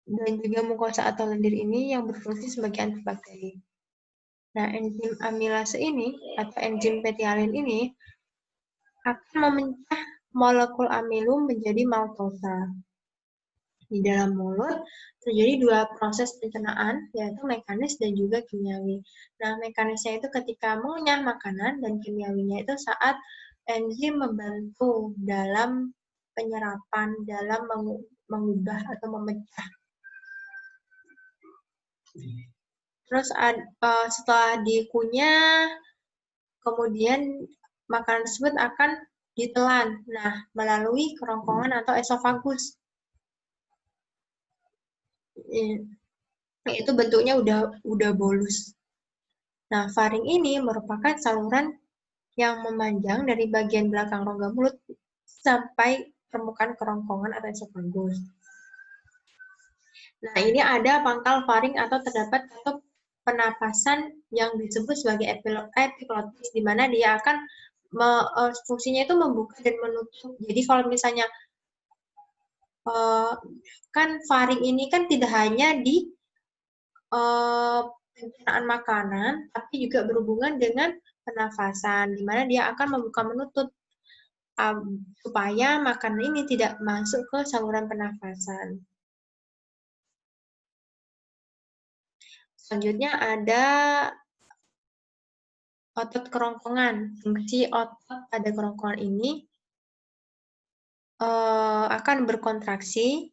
dan juga mukosa atau lendir ini yang berfungsi sebagai antibakteri. Nah, enzim amilase ini atau enzim pitialin ini akan memecah molekul amilum menjadi maltosa. Di dalam mulut terjadi dua proses pencernaan, yaitu mekanis dan juga kimiawi. Nah, mekanisnya itu ketika mengunyah makanan dan kimiawinya itu saat enzim membantu dalam penyerapan, dalam mengubah atau memecah. Terus setelah dikunyah, kemudian makanan tersebut akan ditelan. Nah, melalui kerongkongan atau esofagus. Itu bentuknya udah bolus. Nah, faring ini merupakan saluran yang memanjang dari bagian belakang rongga mulut sampai permukaan kerongkongan atau esofagus. Nah, ini ada pangkal faring atau terdapat katup penapasan yang disebut sebagai epiglotis, di mana dia akan fungsinya itu membuka dan menutup. Jadi kalau misalnya kan faring ini kan tidak hanya di pencernaan makanan, tapi juga berhubungan dengan pernafasan, di mana dia akan membuka menutup supaya makanan ini tidak masuk ke saluran pernafasan. Selanjutnya ada otot kerongkongan. Fungsi otot pada kerongkongan ini akan berkontraksi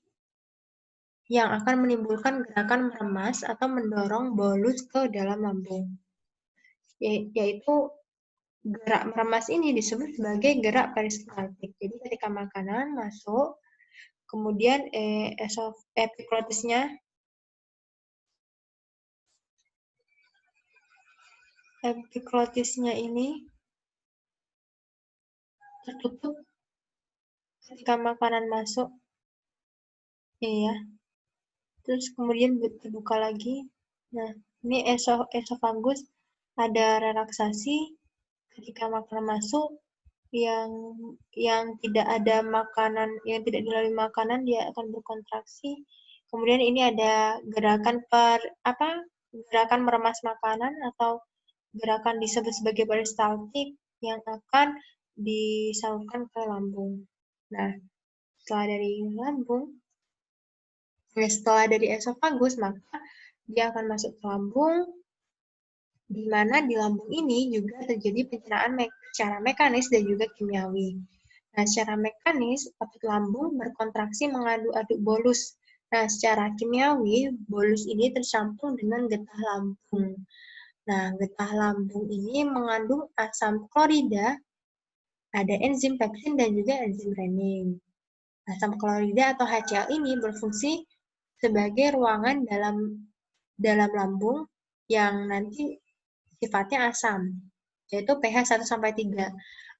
yang akan menimbulkan gerakan meremas atau mendorong bolus ke dalam lambung. Yaitu gerak meremas ini disebut sebagai gerak peristaltik. Jadi ketika makanan masuk, kemudian epiglotisnya ini tertutup ketika makanan masuk. Iya. Terus kemudian terbuka lagi. Nah, ini esofagus ada relaksasi ketika makanan masuk yang tidak ada makanan, yang tidak dilalui makanan, dia akan berkontraksi. Kemudian ini ada gerakan gerakan meremas makanan atau gerakan disebut sebagai peristaltik yang akan disalurkan ke lambung. Nah, setelah dari esofagus, maka dia akan masuk ke lambung, di mana di lambung ini juga terjadi pencernaan secara mekanis dan juga kimiawi. Nah, secara mekanis, otot lambung berkontraksi mengadu-aduk bolus. Nah, secara kimiawi, bolus ini tercampur dengan getah lambung. Nah, getah lambung ini mengandung asam klorida, ada enzim pepsin dan juga enzim renin. Asam klorida atau HCl ini berfungsi sebagai ruangan dalam lambung yang nanti sifatnya asam, yaitu pH 1-3.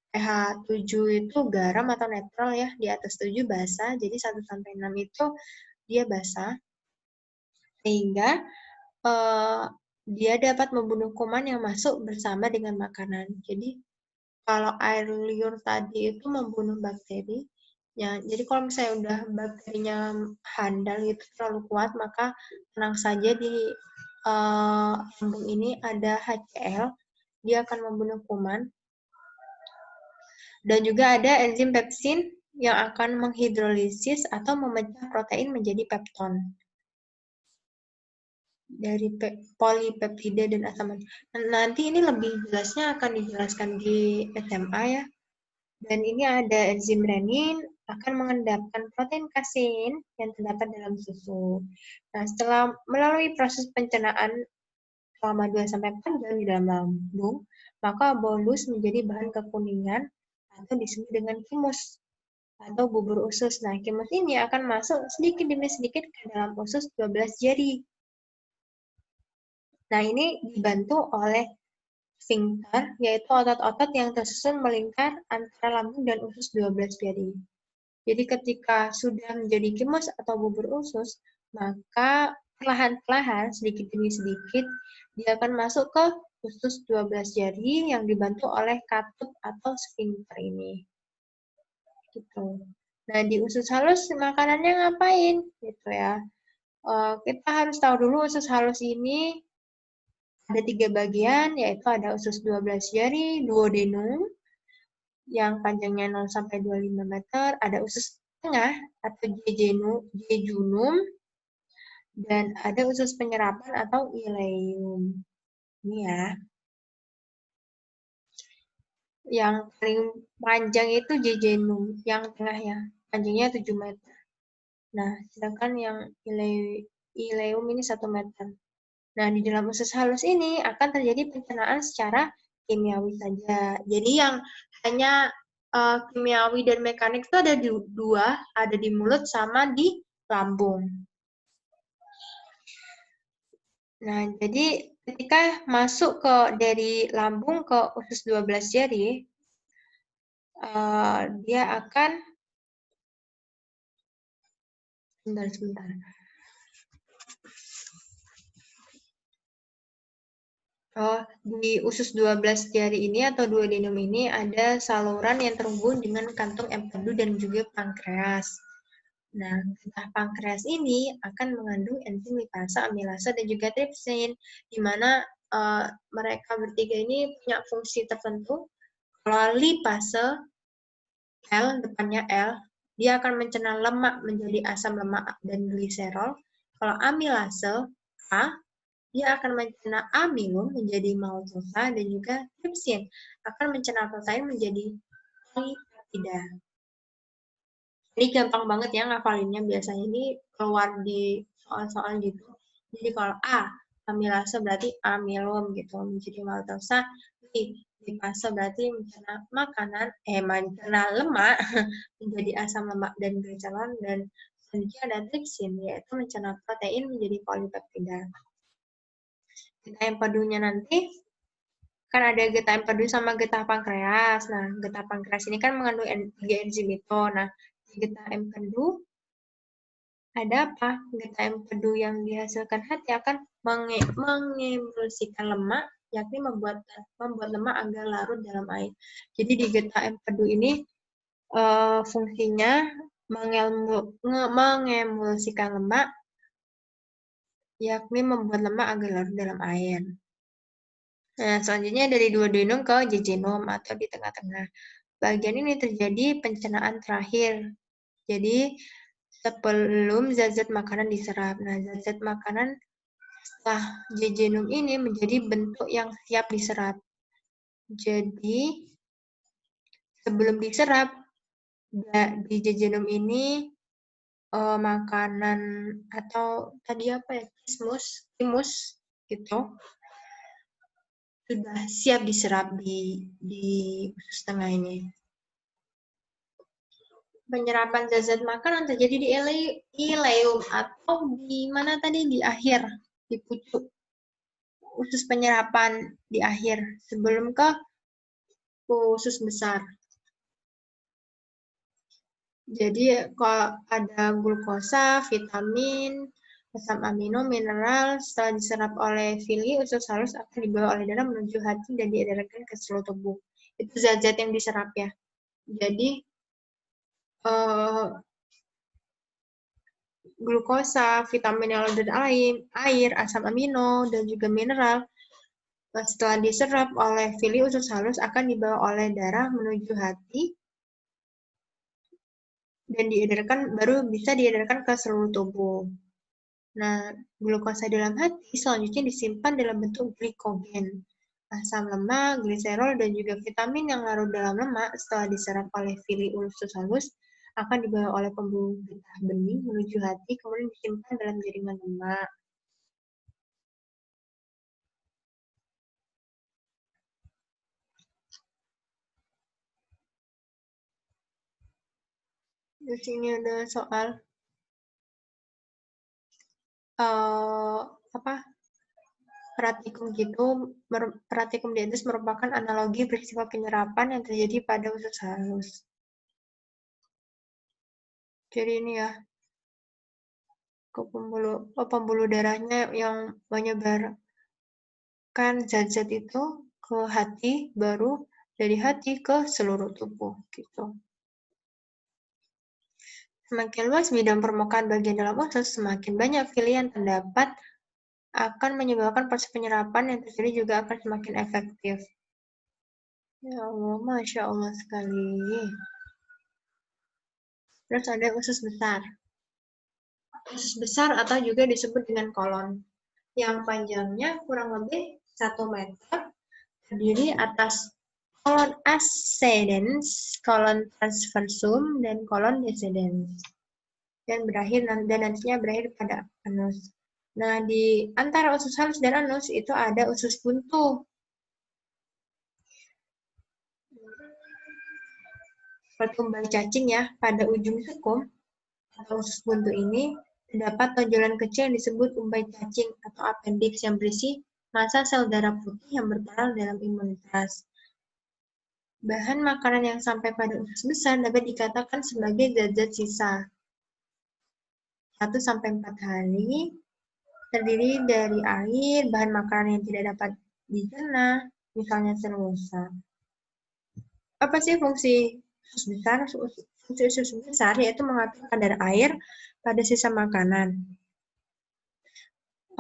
pH 7 itu garam atau netral ya, di atas 7 basa, jadi 1-6 itu dia basa, sehingga dia dapat membunuh kuman yang masuk bersama dengan makanan. Jadi kalau air liur tadi itu membunuh bakteri, ya, jadi kalau misalnya udah bakterinya handal gitu terlalu kuat, maka tenang saja di lambung ini ada HCl, dia akan membunuh kuman. Dan juga ada enzim pepsin yang akan menghidrolisis atau memecah protein menjadi pepton dari polipeptida dan asam. Nanti ini lebih jelasnya akan dijelaskan di SMA ya. Dan ini ada enzim renin akan mengendapkan protein kasein yang terdapat dalam susu. Nah, setelah melalui proses pencernaan selama 2-4 jam di dalam lambung, maka bolus menjadi bahan kekuningan atau disebut dengan kimus atau bubur usus. Nah, kimus ini akan masuk sedikit demi sedikit ke dalam usus 12 jari. Nah, ini dibantu oleh sphincter, yaitu otot-otot yang tersusun melingkar antara lambung dan usus 12 jari. Jadi ketika sudah menjadi kimus atau bubur usus, maka perlahan-lahan, sedikit demi sedikit, dia akan masuk ke usus 12 jari yang dibantu oleh katup atau sphincter ini. Gitu. Nah, di usus halus makanannya ngapain? Gitu ya. Kita harus tahu dulu usus halus ini ada 3 bagian, yaitu ada usus 12 jari, duodenum, yang panjangnya 0 sampai 25 meter, ada usus tengah atau jejunum, dan ada usus penyerapan atau ileum. Ini ya. Yang paling panjang itu jejunum, yang tengah ya, panjangnya 7 meter. Nah, sedangkan yang ileum ini 1 meter. Nah, di dalam usus halus ini akan terjadi pencernaan secara kimiawi saja. Jadi yang hanya kimiawi dan mekanik itu ada di dua, ada di mulut sama di lambung. Nah, jadi ketika masuk dari lambung ke usus 12 jari, dia akan sebentar. Di usus 12 jari ini atau duodenum ini ada saluran yang terhubung dengan kantung empedu dan juga pankreas. Nah, getah pankreas ini akan mengandung enzim lipasa, amilasa, dan juga tripsin, di mana mereka bertiga ini punya fungsi tertentu. Kalau lipase, L, depannya L, dia akan mencerna lemak menjadi asam lemak dan gliserol. Kalau amilase, A, dia akan mencerna amilum menjadi maltosa dan juga tripsin akan mencerna protein menjadi polipeptida. Ini gampang banget ya ngafalinnya, biasanya ini keluar di soal-soal gitu. Jadi kalau A, amilase berarti amilum gitu, menjadi maltosa. B, lipase berarti mencerna makanan, mencerna lemak menjadi asam lemak dan gliserol, dan selanjutnya ada tripsin, yaitu mencerna protein menjadi polipeptida. Getah empedunya nanti kan ada getah empedu sama getah pankreas. Nah, getah pankreas ini kan mengandung 3 enzim itu. Nah, di getah empedu ada apa? Getah empedu yang dihasilkan hati akan mengemulsikan lemak, yakni membuat lemak agar larut dalam air. Jadi di getah empedu ini fungsinya mengemulsikan lemak, yakni membuat lemak agar larut dalam air. Nah, selanjutnya dari duodenum ke jejunum atau di tengah-tengah. Bagian ini terjadi pencernaan terakhir. Jadi, sebelum zat-zat makanan diserap. Nah, zat-zat makanan setelah jejunum ini menjadi bentuk yang siap diserap. Jadi, sebelum diserap, di jejunum ini makanan atau tadi apa ya, timus gitu, sudah siap diserap di usus tengah ini. Penyerapan zat-zat makanan terjadi di ileum atau di mana tadi, di akhir, di pucuk usus penyerapan di akhir sebelum ke usus besar. Jadi kalau ada glukosa, vitamin, asam amino, mineral, setelah diserap oleh villi, usus halus akan dibawa oleh darah menuju hati dan diedarkan ke seluruh tubuh. Itu zat-zat yang diserap ya. Jadi glukosa, vitamin yang ada dalam air, asam amino, dan juga mineral setelah diserap oleh villi usus halus akan dibawa oleh darah menuju hati dan baru bisa diedarkan ke seluruh tubuh. Nah, glukosa dalam hati selanjutnya disimpan dalam bentuk glikogen, asam lemak, gliserol, dan juga vitamin yang larut dalam lemak setelah diserap oleh villi usus halus akan dibawa oleh pembuluh getah bening menuju hati, kemudian disimpan dalam jaringan lemak. Di sini ada soal apa? Pratikum diabetes merupakan analogi peristiwa penyerapan yang terjadi pada usus halus. Jadi ini ya, ke pembuluh darahnya yang menyebarkan zat-zat itu ke hati, baru dari hati ke seluruh tubuh gitu. Semakin luas bidang permukaan bagian dalam usus, semakin banyak pilihan terdapat akan menyebabkan proses penyerapan yang terjadi juga akan semakin efektif. Ya Allah, Masya Allah sekali. Terus ada usus besar. Usus besar atau juga disebut dengan kolon, yang panjangnya kurang lebih 1 meter, terdiri atas kolon ascendens, kolon transversum, dan kolon descendens. Dan nantinya berakhir pada anus. Nah, di antara usus halus dan anus itu ada usus buntu. Seperti umbai cacing ya, pada ujung sekum atau usus buntu ini terdapat tonjolan kecil yang disebut umbai cacing atau appendix yang berisi massa sel darah putih yang berperan dalam imunitas. Bahan makanan yang sampai pada usus besar dapat dikatakan sebagai zat-zat sisa. 1-4 hari, terdiri dari air, bahan makanan yang tidak dapat dicerna, misalnya selulosa. Apa sih fungsi usus besar? Fungsi usus besar yaitu mengatur kadar air pada sisa makanan.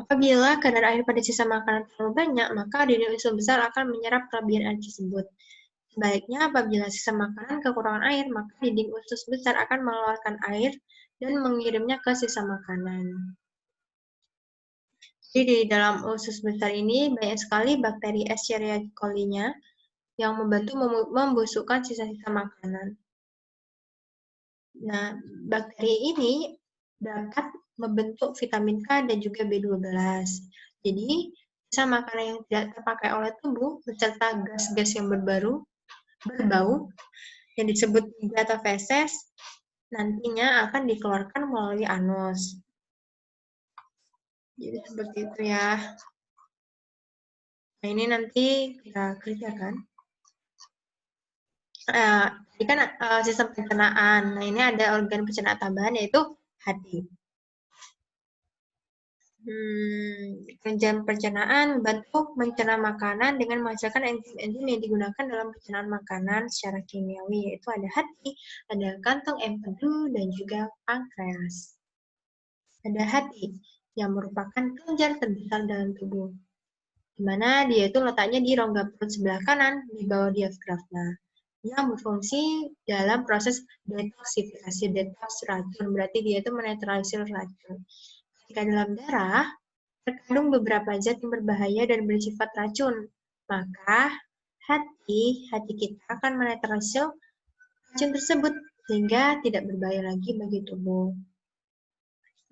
Apabila kadar air pada sisa makanan terlalu banyak, maka dinding usus besar akan menyerap kelebihan air tersebut. Sebaliknya, apabila sisa makanan kekurangan air, maka dinding usus besar akan mengeluarkan air dan mengirimnya ke sisa makanan. Jadi di dalam usus besar ini banyak sekali bakteri Escherichia coli-nya yang membantu membusukkan sisa-sisa makanan. Nah, bakteri ini dapat membentuk vitamin K dan juga B12. Jadi, sisa makanan yang tidak terpakai oleh tubuh beserta gas-gas yang berbau yang disebut tiga atau feses nantinya akan dikeluarkan melalui anus. Jadi seperti itu ya. Nah, ini nanti kita kerjakan. Ini kan sistem pencernaan. Nah, ini ada organ pencernaan tambahan yaitu hati. Enzim pencernaan membantu mencerna makanan dengan menghasilkan enzim-enzim yang digunakan dalam pencernaan makanan secara kimiawi, yaitu ada hati, ada kantong empedu, dan juga pankreas. Ada hati, yang merupakan kelenjar terbesar dalam tubuh, di mana dia itu letaknya di rongga perut sebelah kanan di bawah diafragma, yang berfungsi dalam proses detoksifikasi, detoks racun, berarti dia itu menetralisir racun. Ketika dalam darah, terkandung beberapa zat yang berbahaya dan bersifat racun, maka hati kita akan menetralisir racun tersebut sehingga tidak berbahaya lagi bagi tubuh.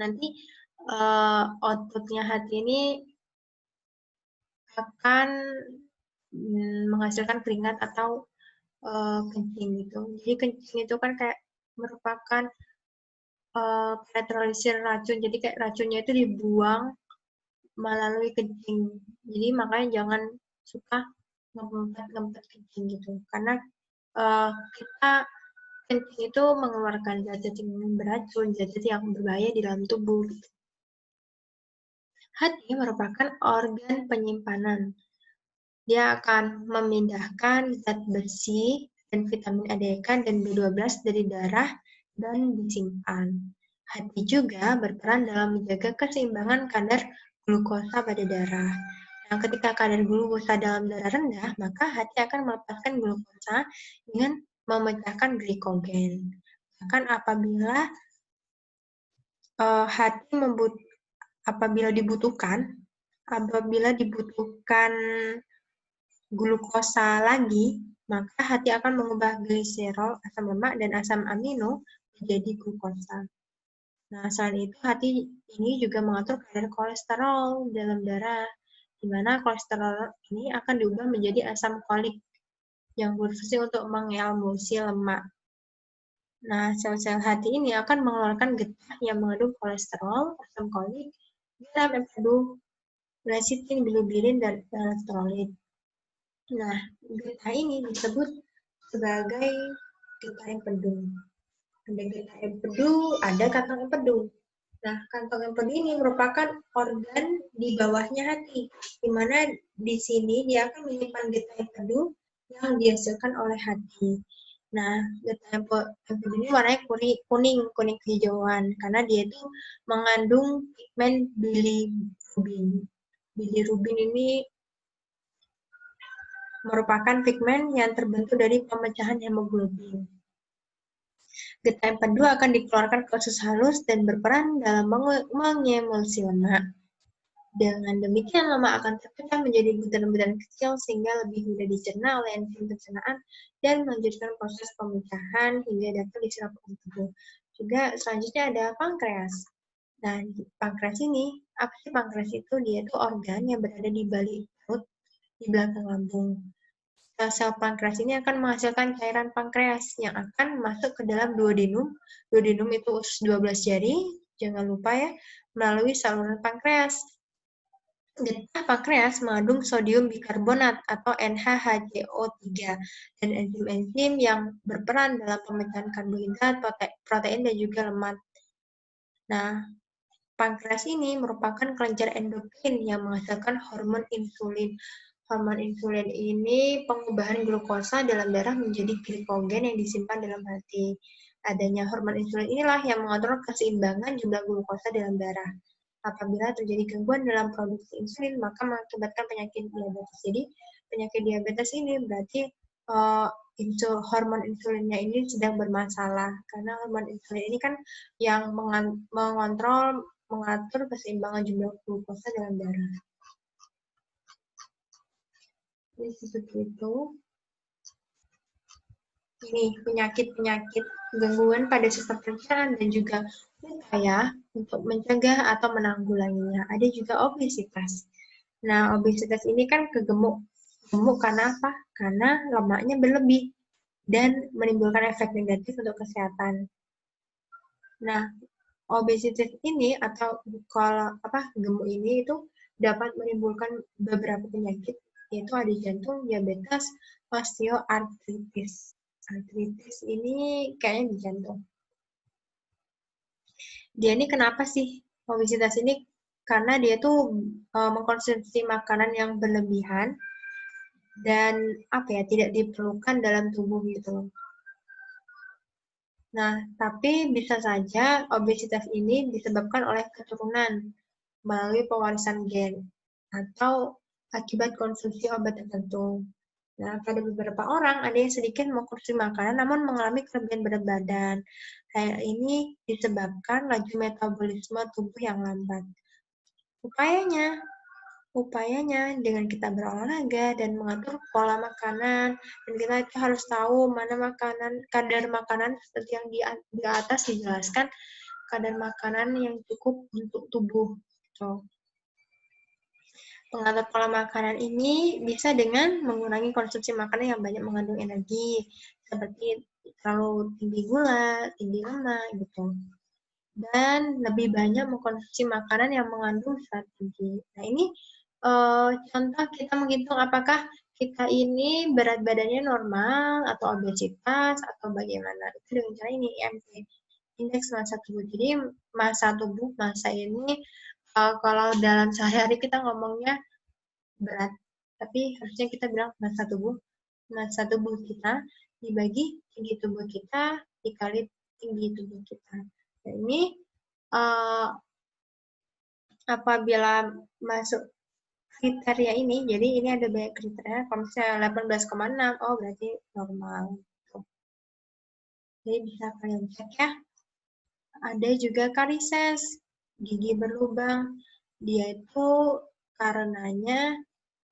Nanti outputnya hati ini akan menghasilkan keringat atau kencing gitu. Jadi kencing itu kan kayak merupakan netralisir racun. Jadi kayak racunnya itu dibuang melalui kencing. Jadi makanya jangan suka ngempet kencing gitu. Karena kita kencing itu mengeluarkan zat-zat yang beracun, zat-zat yang berbahaya di dalam tubuh. Hati merupakan organ penyimpanan. Dia akan memindahkan zat besi dan vitamin A, D, K, dan B12 dari darah dan disimpan. Hati juga berperan dalam menjaga keseimbangan kadar glukosa pada darah. Nah, ketika kadar glukosa dalam darah rendah, maka hati akan melepaskan glukosa dengan memecahkan glikogen. Bahkan apabila apabila dibutuhkan glukosa lagi, maka hati akan mengubah gliserol, asam lemak, dan asam amino menjadi glukosa. Nah, selain itu, hati ini juga mengatur kadar kolesterol dalam darah, di mana kolesterol ini akan diubah menjadi asam kolik yang berfungsi untuk mengemulsi lemak. Nah, sel-sel hati ini akan mengeluarkan getah yang mengandung kolesterol, asam kolik, garam, empedu, lecithin, bilirubin, dan elektrolit. Nah, getah ini disebut sebagai getah empedu. Ada getah empedu, ada kantong empedu. Nah, kantong empedu ini merupakan organ di bawahnya hati, di mana di sini dia akan menyimpan getah empedu yang dihasilkan oleh hati. Nah, getah empedu ini warnanya kuning kehijauan, karena dia itu mengandung pigmen bilirubin. Bilirubin ini merupakan pigmen yang terbentuk dari pemecahan hemoglobin. Getah empedu akan dikeluarkan ke usus halus dan berperan dalam mengemulsi lemak. Dengan demikian, lemak akan terpecah menjadi butiran-butiran kecil sehingga lebih mudah dicerna oleh enzim pencernaan dan melanjutkan proses pemecahan hingga dapat diserap oleh tubuh. Juga selanjutnya ada pankreas. Nah, pankreas ini, apa sih pankreas itu? Dia itu organ yang berada di balik perut, di belakang lambung. Sel pankreas ini akan menghasilkan cairan pankreas yang akan masuk ke dalam duodenum. Duodenum itu usus 12 jari, jangan lupa ya, melalui saluran pankreas. Getah pankreas mengandung sodium bikarbonat atau NaHCO3 dan enzim-enzim yang berperan dalam pemecahan karbohidrat, protein, dan juga lemak. Nah, pankreas ini merupakan kelenjar endokrin yang menghasilkan hormon insulin. Hormon insulin ini pengubahan glukosa dalam darah menjadi glikogen yang disimpan dalam hati. Adanya hormon insulin inilah yang mengatur keseimbangan jumlah glukosa dalam darah. Apabila terjadi gangguan dalam produksi insulin, maka mengakibatkan penyakit diabetes. Jadi, penyakit diabetes ini berarti hormon insulinnya ini sedang bermasalah. Karena hormon insulin ini kan yang mengatur keseimbangan jumlah glukosa dalam darah. Jadi seperti itu. Ini penyakit-penyakit gangguan pada sistem pencernaan dan juga upaya untuk mencegah atau menanggulanginya. Ada juga obesitas. Nah, obesitas ini kan gemuk karena apa? Karena lemaknya berlebih dan menimbulkan efek negatif untuk kesehatan. Nah, obesitas ini atau kalau gemuk ini itu dapat menimbulkan beberapa penyakit, yaitu ada jantung, diabetes, osteoartritis. Artritis ini kayaknya di jantung. Dia ini kenapa sih obesitas ini? Karena dia tuh mengkonsumsi makanan yang berlebihan dan tidak diperlukan dalam tubuh gitu. Nah, tapi bisa saja obesitas ini disebabkan oleh keturunan melalui pewarisan gen atau akibat konsumsi obat tertentu. Nah, pada beberapa orang ada yang sedikit mengkonsumsi makanan namun mengalami kelebihan berat badan. Hal ini disebabkan laju metabolisme tubuh yang lambat. Upayanya dengan kita berolahraga dan mengatur pola makanan, dan kita itu harus tahu mana kadar makanan seperti yang di atas dijelaskan, kadar makanan yang cukup untuk tubuh. So, pengatur pola makanan ini bisa dengan mengurangi konsumsi makanan yang banyak mengandung energi, seperti terlalu tinggi gula, tinggi lemak, gitu. Dan lebih banyak mengkonsumsi makanan yang mengandung serat tinggi. Nah, ini contoh kita menghitung apakah kita ini berat badannya normal atau obesitas atau bagaimana. Itu dengan cara ini, IMT, indeks massa tubuh. Jadi massa ini kalau dalam sehari-hari kita ngomongnya berat, tapi harusnya kita bilang massa tubuh kita dibagi tinggi tubuh kita dikali tinggi tubuh kita. Nah, ini apabila masuk kriteria ini, jadi ini ada banyak kriteria. Kalau misalnya 18,6, oh berarti normal. Jadi bisa kalian cek ya. Ada juga karises, gigi berlubang. Dia itu karenanya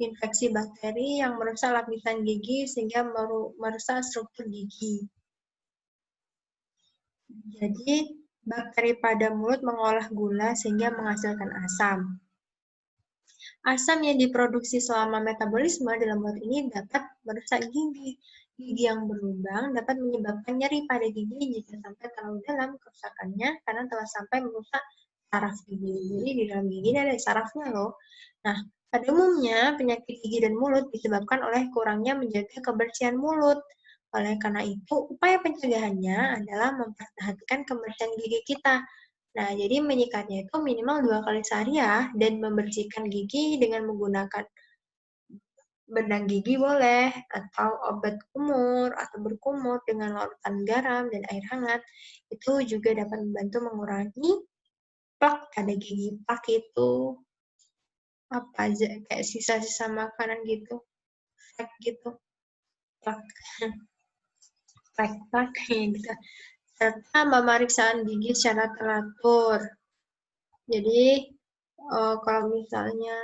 infeksi bakteri yang merusak lapisan gigi sehingga merusak struktur gigi. Jadi, bakteri pada mulut mengolah gula sehingga menghasilkan asam. Asam yang diproduksi selama metabolisme dalam mulut ini dapat merusak gigi. Gigi yang berlubang dapat menyebabkan nyeri pada gigi jika sampai terlalu dalam kerusakannya karena telah sampai merusak saraf gigi. Jadi di dalam gigi ini ada sarafnya loh. Nah, pada umumnya penyakit gigi dan mulut disebabkan oleh kurangnya menjaga kebersihan mulut. Oleh karena itu, upaya pencegahannya adalah memperhatikan kebersihan gigi kita. Nah, jadi menyikatnya itu minimal 2 kali sehari ya, dan membersihkan gigi dengan menggunakan benang gigi boleh, atau obat kumur, atau berkumur dengan larutan garam dan air hangat. Itu juga dapat membantu mengurangi plak pada gigi. Plak itu apa aja, kayak sisa-sisa makanan gitu, flek gitu, plak, plak gitu. Serta pemeriksaan gigi secara teratur. Jadi, kalau misalnya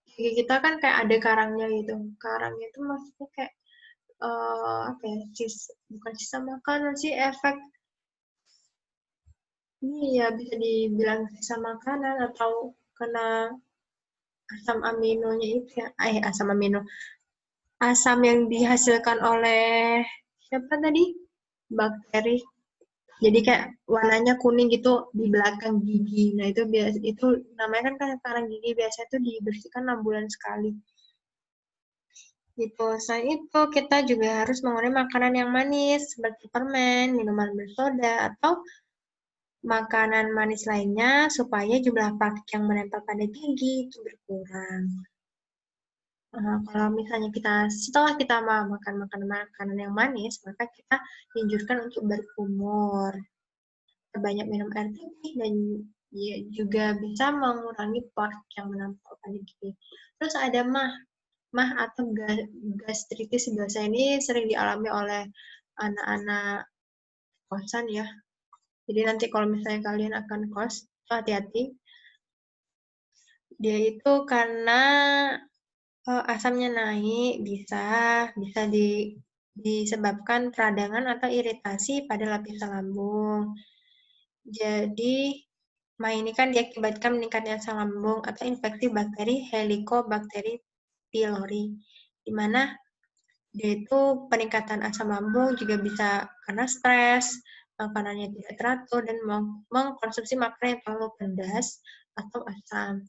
gigi kita kan kayak ada karangnya gitu. Karangnya itu maksudnya kayak apa ya? Bukan sisa makanan sih, efek ini ya bisa dibilang sisa makanan atau kena asam aminonya itu ya. Asam amino. Asam yang dihasilkan oleh siapa tadi? Bakteri. Jadi kayak warnanya kuning gitu di belakang gigi. Nah, itu biasa itu namanya kan karang gigi, biasanya itu dibersihkan 6 bulan sekali. Gitu. Selain itu, kita juga harus mengurangi makanan yang manis seperti permen, minuman bersoda, atau makanan manis lainnya supaya jumlah plak yang menempel pada gigi itu berkurang. Kalau misalnya setelah kita makan makanan yang manis, maka kita dianjurkan untuk berkumur, banyak minum air putih, dan ya, juga bisa mengurangi plak yang menempel pada gigi. Terus ada mah atau gastritis biasa ini sering dialami oleh anak-anak kosan ya. Jadi nanti kalau misalnya kalian akan kos, hati-hati. Dia itu karena asamnya naik, bisa disebabkan peradangan atau iritasi pada lapisan lambung. Jadi, ini kan diakibatkan meningkatnya asam lambung atau infeksi bakteri Helicobacter pylori, di mana dia itu peningkatan asam lambung juga bisa karena stres, makanannya tidak teratur, dan mengkonsumsi makanan yang terlalu pedas atau asam.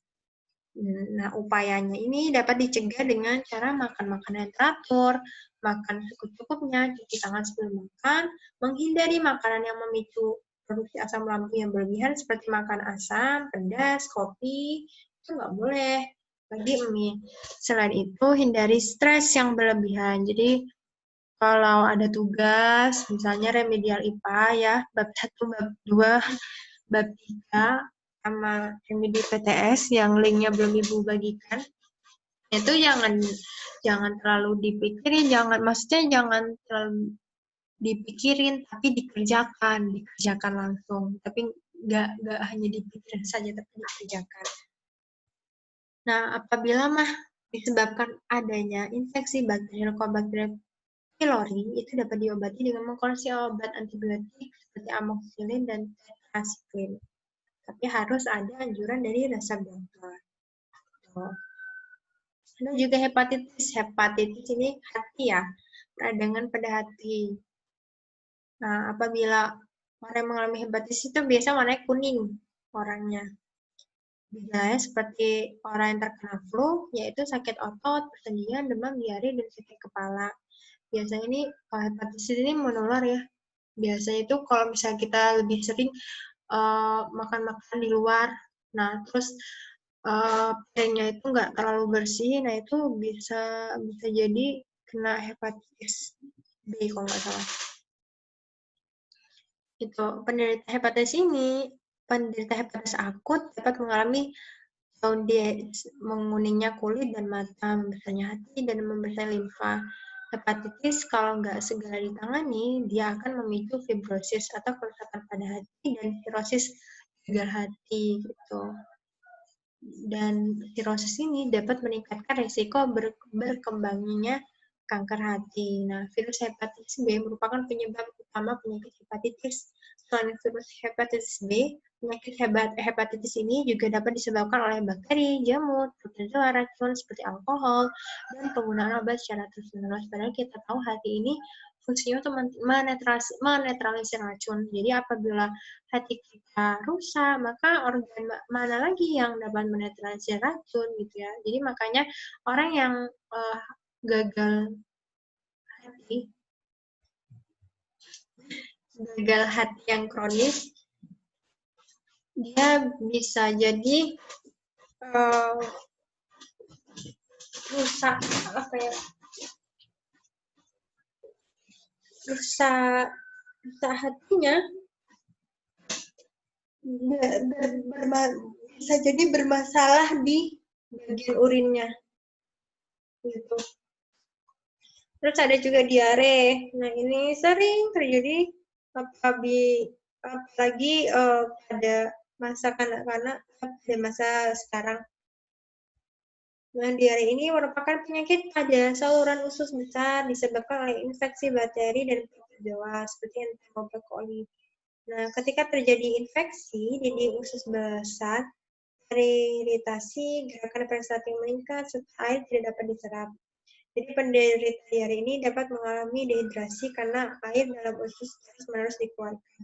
Nah, upayanya ini dapat dicegah dengan cara makan makanan yang teratur, makan secukupnya, cuci tangan sebelum makan, menghindari makanan yang memicu produksi asam lambung yang berlebihan seperti makan asam, pedas, kopi, itu nggak boleh. Bagi mie. Selain itu, hindari stres yang berlebihan. Jadi, kalau ada tugas, misalnya remedial IPA ya, bab 1, bab 2, bab 3, sama remedi PTS yang linknya belum Ibu bagikan, itu jangan terlalu dipikirin, maksudnya jangan terlalu dipikirin, tapi dikerjakan langsung. Tapi nggak hanya dipikirin saja, tapi dikerjakan. Nah, apabila disebabkan adanya infeksi bakteri Helicobacter pylori, itu dapat diobati dengan mengkonsumsi obat antibiotik seperti amoxicillin dan tetracycline. Tapi harus ada anjuran dari resep dokter. Ada juga hepatitis. Hepatitis ini hati ya, peradangan pada hati. Nah, apabila orang yang mengalami hepatitis itu biasa warnanya kuning orangnya. Gejalanya seperti orang yang terkena flu, yaitu sakit otot, persendian, demam, diare, dan sakit kepala. Biasanya ini hepatitis ini menular ya. Biasanya itu kalau misalnya kita lebih sering makan makanan di luar, nah terus piringnya itu nggak terlalu bersih, nah itu bisa jadi kena hepatitis B kalau nggak salah. Itu penderita hepatitis akut dapat mengalami jaundice, menguningnya kulit dan mata, membesarnya hati, dan membesarnya limfa. Hepatitis kalau nggak segera ditangani, dia akan memicu fibrosis atau kerusakan pada hati dan sirosis gegar hati gitu. Dan sirosis ini dapat meningkatkan risiko berkembangnya kanker hati. Nah, virus hepatitis B merupakan penyebab utama penyakit hepatitis Selain virus hepatitis B, penyakit hepatitis ini juga dapat disebabkan oleh bakteri, jamur, protozoa, racun seperti alkohol, dan penggunaan obat secara terus-menerus. Padahal kita tahu hati ini fungsinya untuk menetralisir racun. Jadi apabila hati kita rusak, maka organ mana lagi yang dapat menetralisir racun gitu ya. Jadi makanya orang yang gagal hati yang kronis, dia bisa jadi rusak hatinya, bisa jadi bermasalah di bagian urinnya gitu. Terus ada juga diare. Nah, ini sering terjadi apalagi pada masa kanak-kanak, pada masa sekarang. Nah, diare ini merupakan penyakit pada saluran usus besar disebabkan oleh infeksi bakteri dan protozoa seperti Enterococcus coli. Nah, ketika terjadi infeksi di usus besar, iritasi, gerakan peristaltik meningkat, serta air tidak dapat diserap. Jadi penderita diare ini dapat mengalami dehidrasi karena air dalam usus terus-menerus dikeluarkan.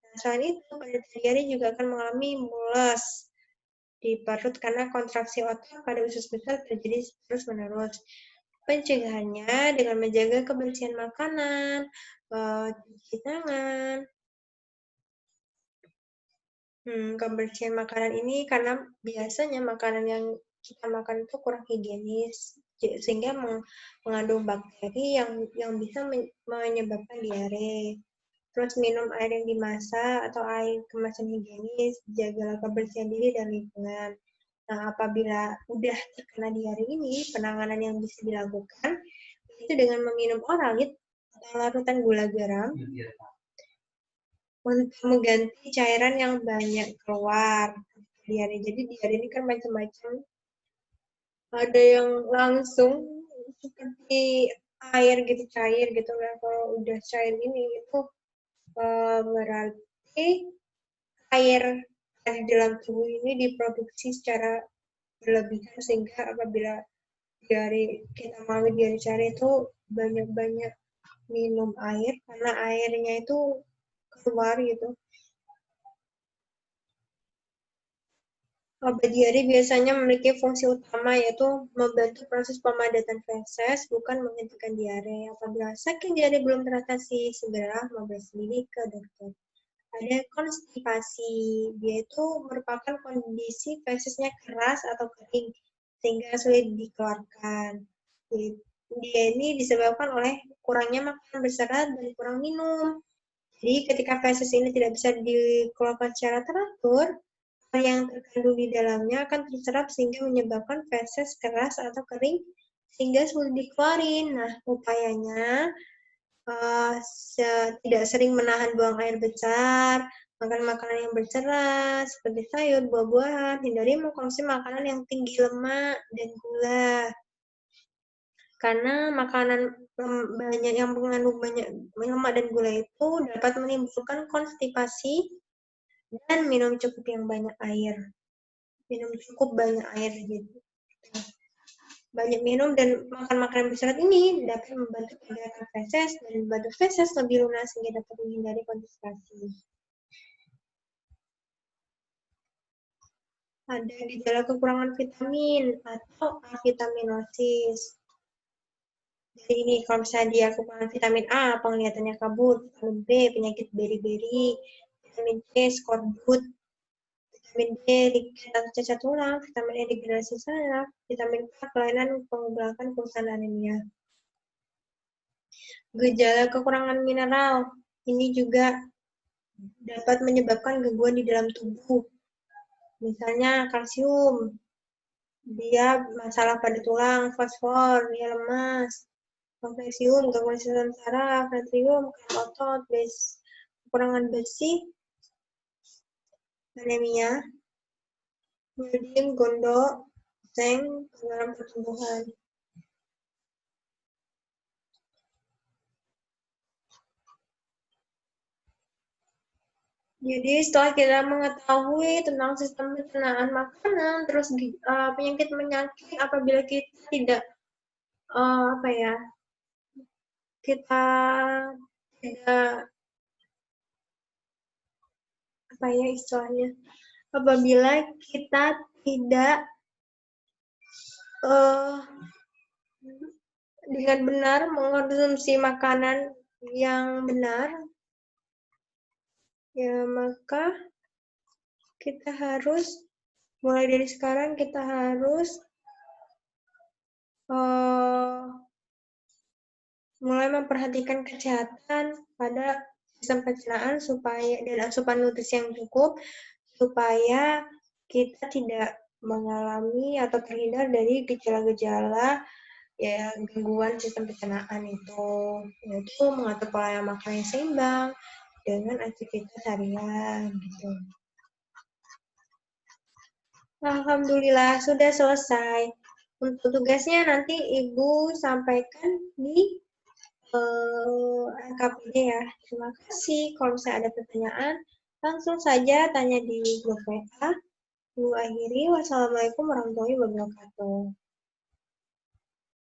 Nah, selain itu, penderita diare juga akan mengalami mules di perut karena kontraksi otot pada usus besar terjadi terus-menerus. Pencegahannya dengan menjaga kebersihan makanan, cuci tangan. Kebersihan makanan ini karena biasanya makanan yang kita makan itu kurang higienis, sehingga mengandung bakteri yang bisa menyebabkan diare. Terus minum air yang dimasak atau air kemasan higienis, jagalah kebersihan diri dan lingkungan. Nah, apabila udah terkena diare ini, penanganan yang bisa dilakukan itu dengan meminum oralit atau larutan gula garam untuk mengganti cairan yang banyak keluar diare. Jadi diare ini kan macam-macam. Ada yang langsung seperti air gitu, cair gitu. Nah, kalau udah cair ini itu berarti air di dalam tubuh ini diproduksi secara berlebihan, sehingga apabila kita mengalami diare cair itu banyak-banyak minum air karena airnya itu keluar gitu. Obat diare biasanya memiliki fungsi utama, yaitu membantu proses pemadatan feses, bukan menghentikan diare. Apabila sakit diare belum teratasi, segera mampir sendiri ke dokter. Ada konstipasi, dia itu merupakan kondisi fesesnya keras atau kering, sehingga sulit dikeluarkan. Dia ini disebabkan oleh kurangnya makan berserat dan kurang minum. Jadi ketika feses ini tidak bisa dikeluarkan secara teratur, yang terkandung di dalamnya akan terserap sehingga menyebabkan feses keras atau kering sehingga sulit dikeluarin. Nah, upayanya tidak sering menahan buang air besar, makan makanan yang berserat seperti sayur, buah-buahan, hindari mengkonsumsi makanan yang tinggi lemak dan gula. Karena makanan banyak yang mengandung banyak lemak dan gula itu dapat menimbulkan konstipasi. Dan minum cukup yang banyak air. Minum cukup banyak air gitu. Banyak minum dan makan makanan berserat ini dapat membantu pergerakan feses dan membantu feses lebih lunas sehingga dapat menghindari konstipasi. Ada gejala kekurangan vitamin atau avitaminosis. Jadi ini kalau misalnya dia kekurangan vitamin A, penglihatannya kabur, vitamin B, penyakit beri-beri, vitamin C, skorbut, vitamin D, cacat tulang, vitamin E, degradasi saraf, vitamin K, kelainan penggerakan kursan anemia. Gejala kekurangan mineral, ini juga dapat menyebabkan gangguan di dalam tubuh. Misalnya kalsium, dia masalah pada tulang, fosfor, dia lemas, magnesium, gangguan sistem saraf, natrium, otot, kekurangan besi, anemia, iodin, gondok, zinc, dalam pertumbuhan. Jadi setelah kita mengetahui tentang sistem pencernaan makanan, terus penyakit-penyakit apabila kita tidak apa ya, kita tidak apa ya istilahnya, apabila kita tidak eh, dengan benar mengkonsumsi makanan yang benar, ya maka kita harus mulai dari sekarang kita harus mulai memperhatikan kesehatan pada sistem pencernaan dan asupan nutrisi yang cukup supaya kita tidak mengalami atau terhindar dari gejala-gejala ya gangguan sistem pencernaan itu, yaitu mengatur pola makan yang seimbang dengan aktivitas harian gitu. Alhamdulillah sudah selesai. Untuk tugasnya nanti Ibu sampaikan di LKPD ya. Terima kasih. Kalau misalnya ada pertanyaan, langsung saja tanya di grup WA. Ibu akhiri. Wassalamualaikum warahmatullahi wabarakatuh.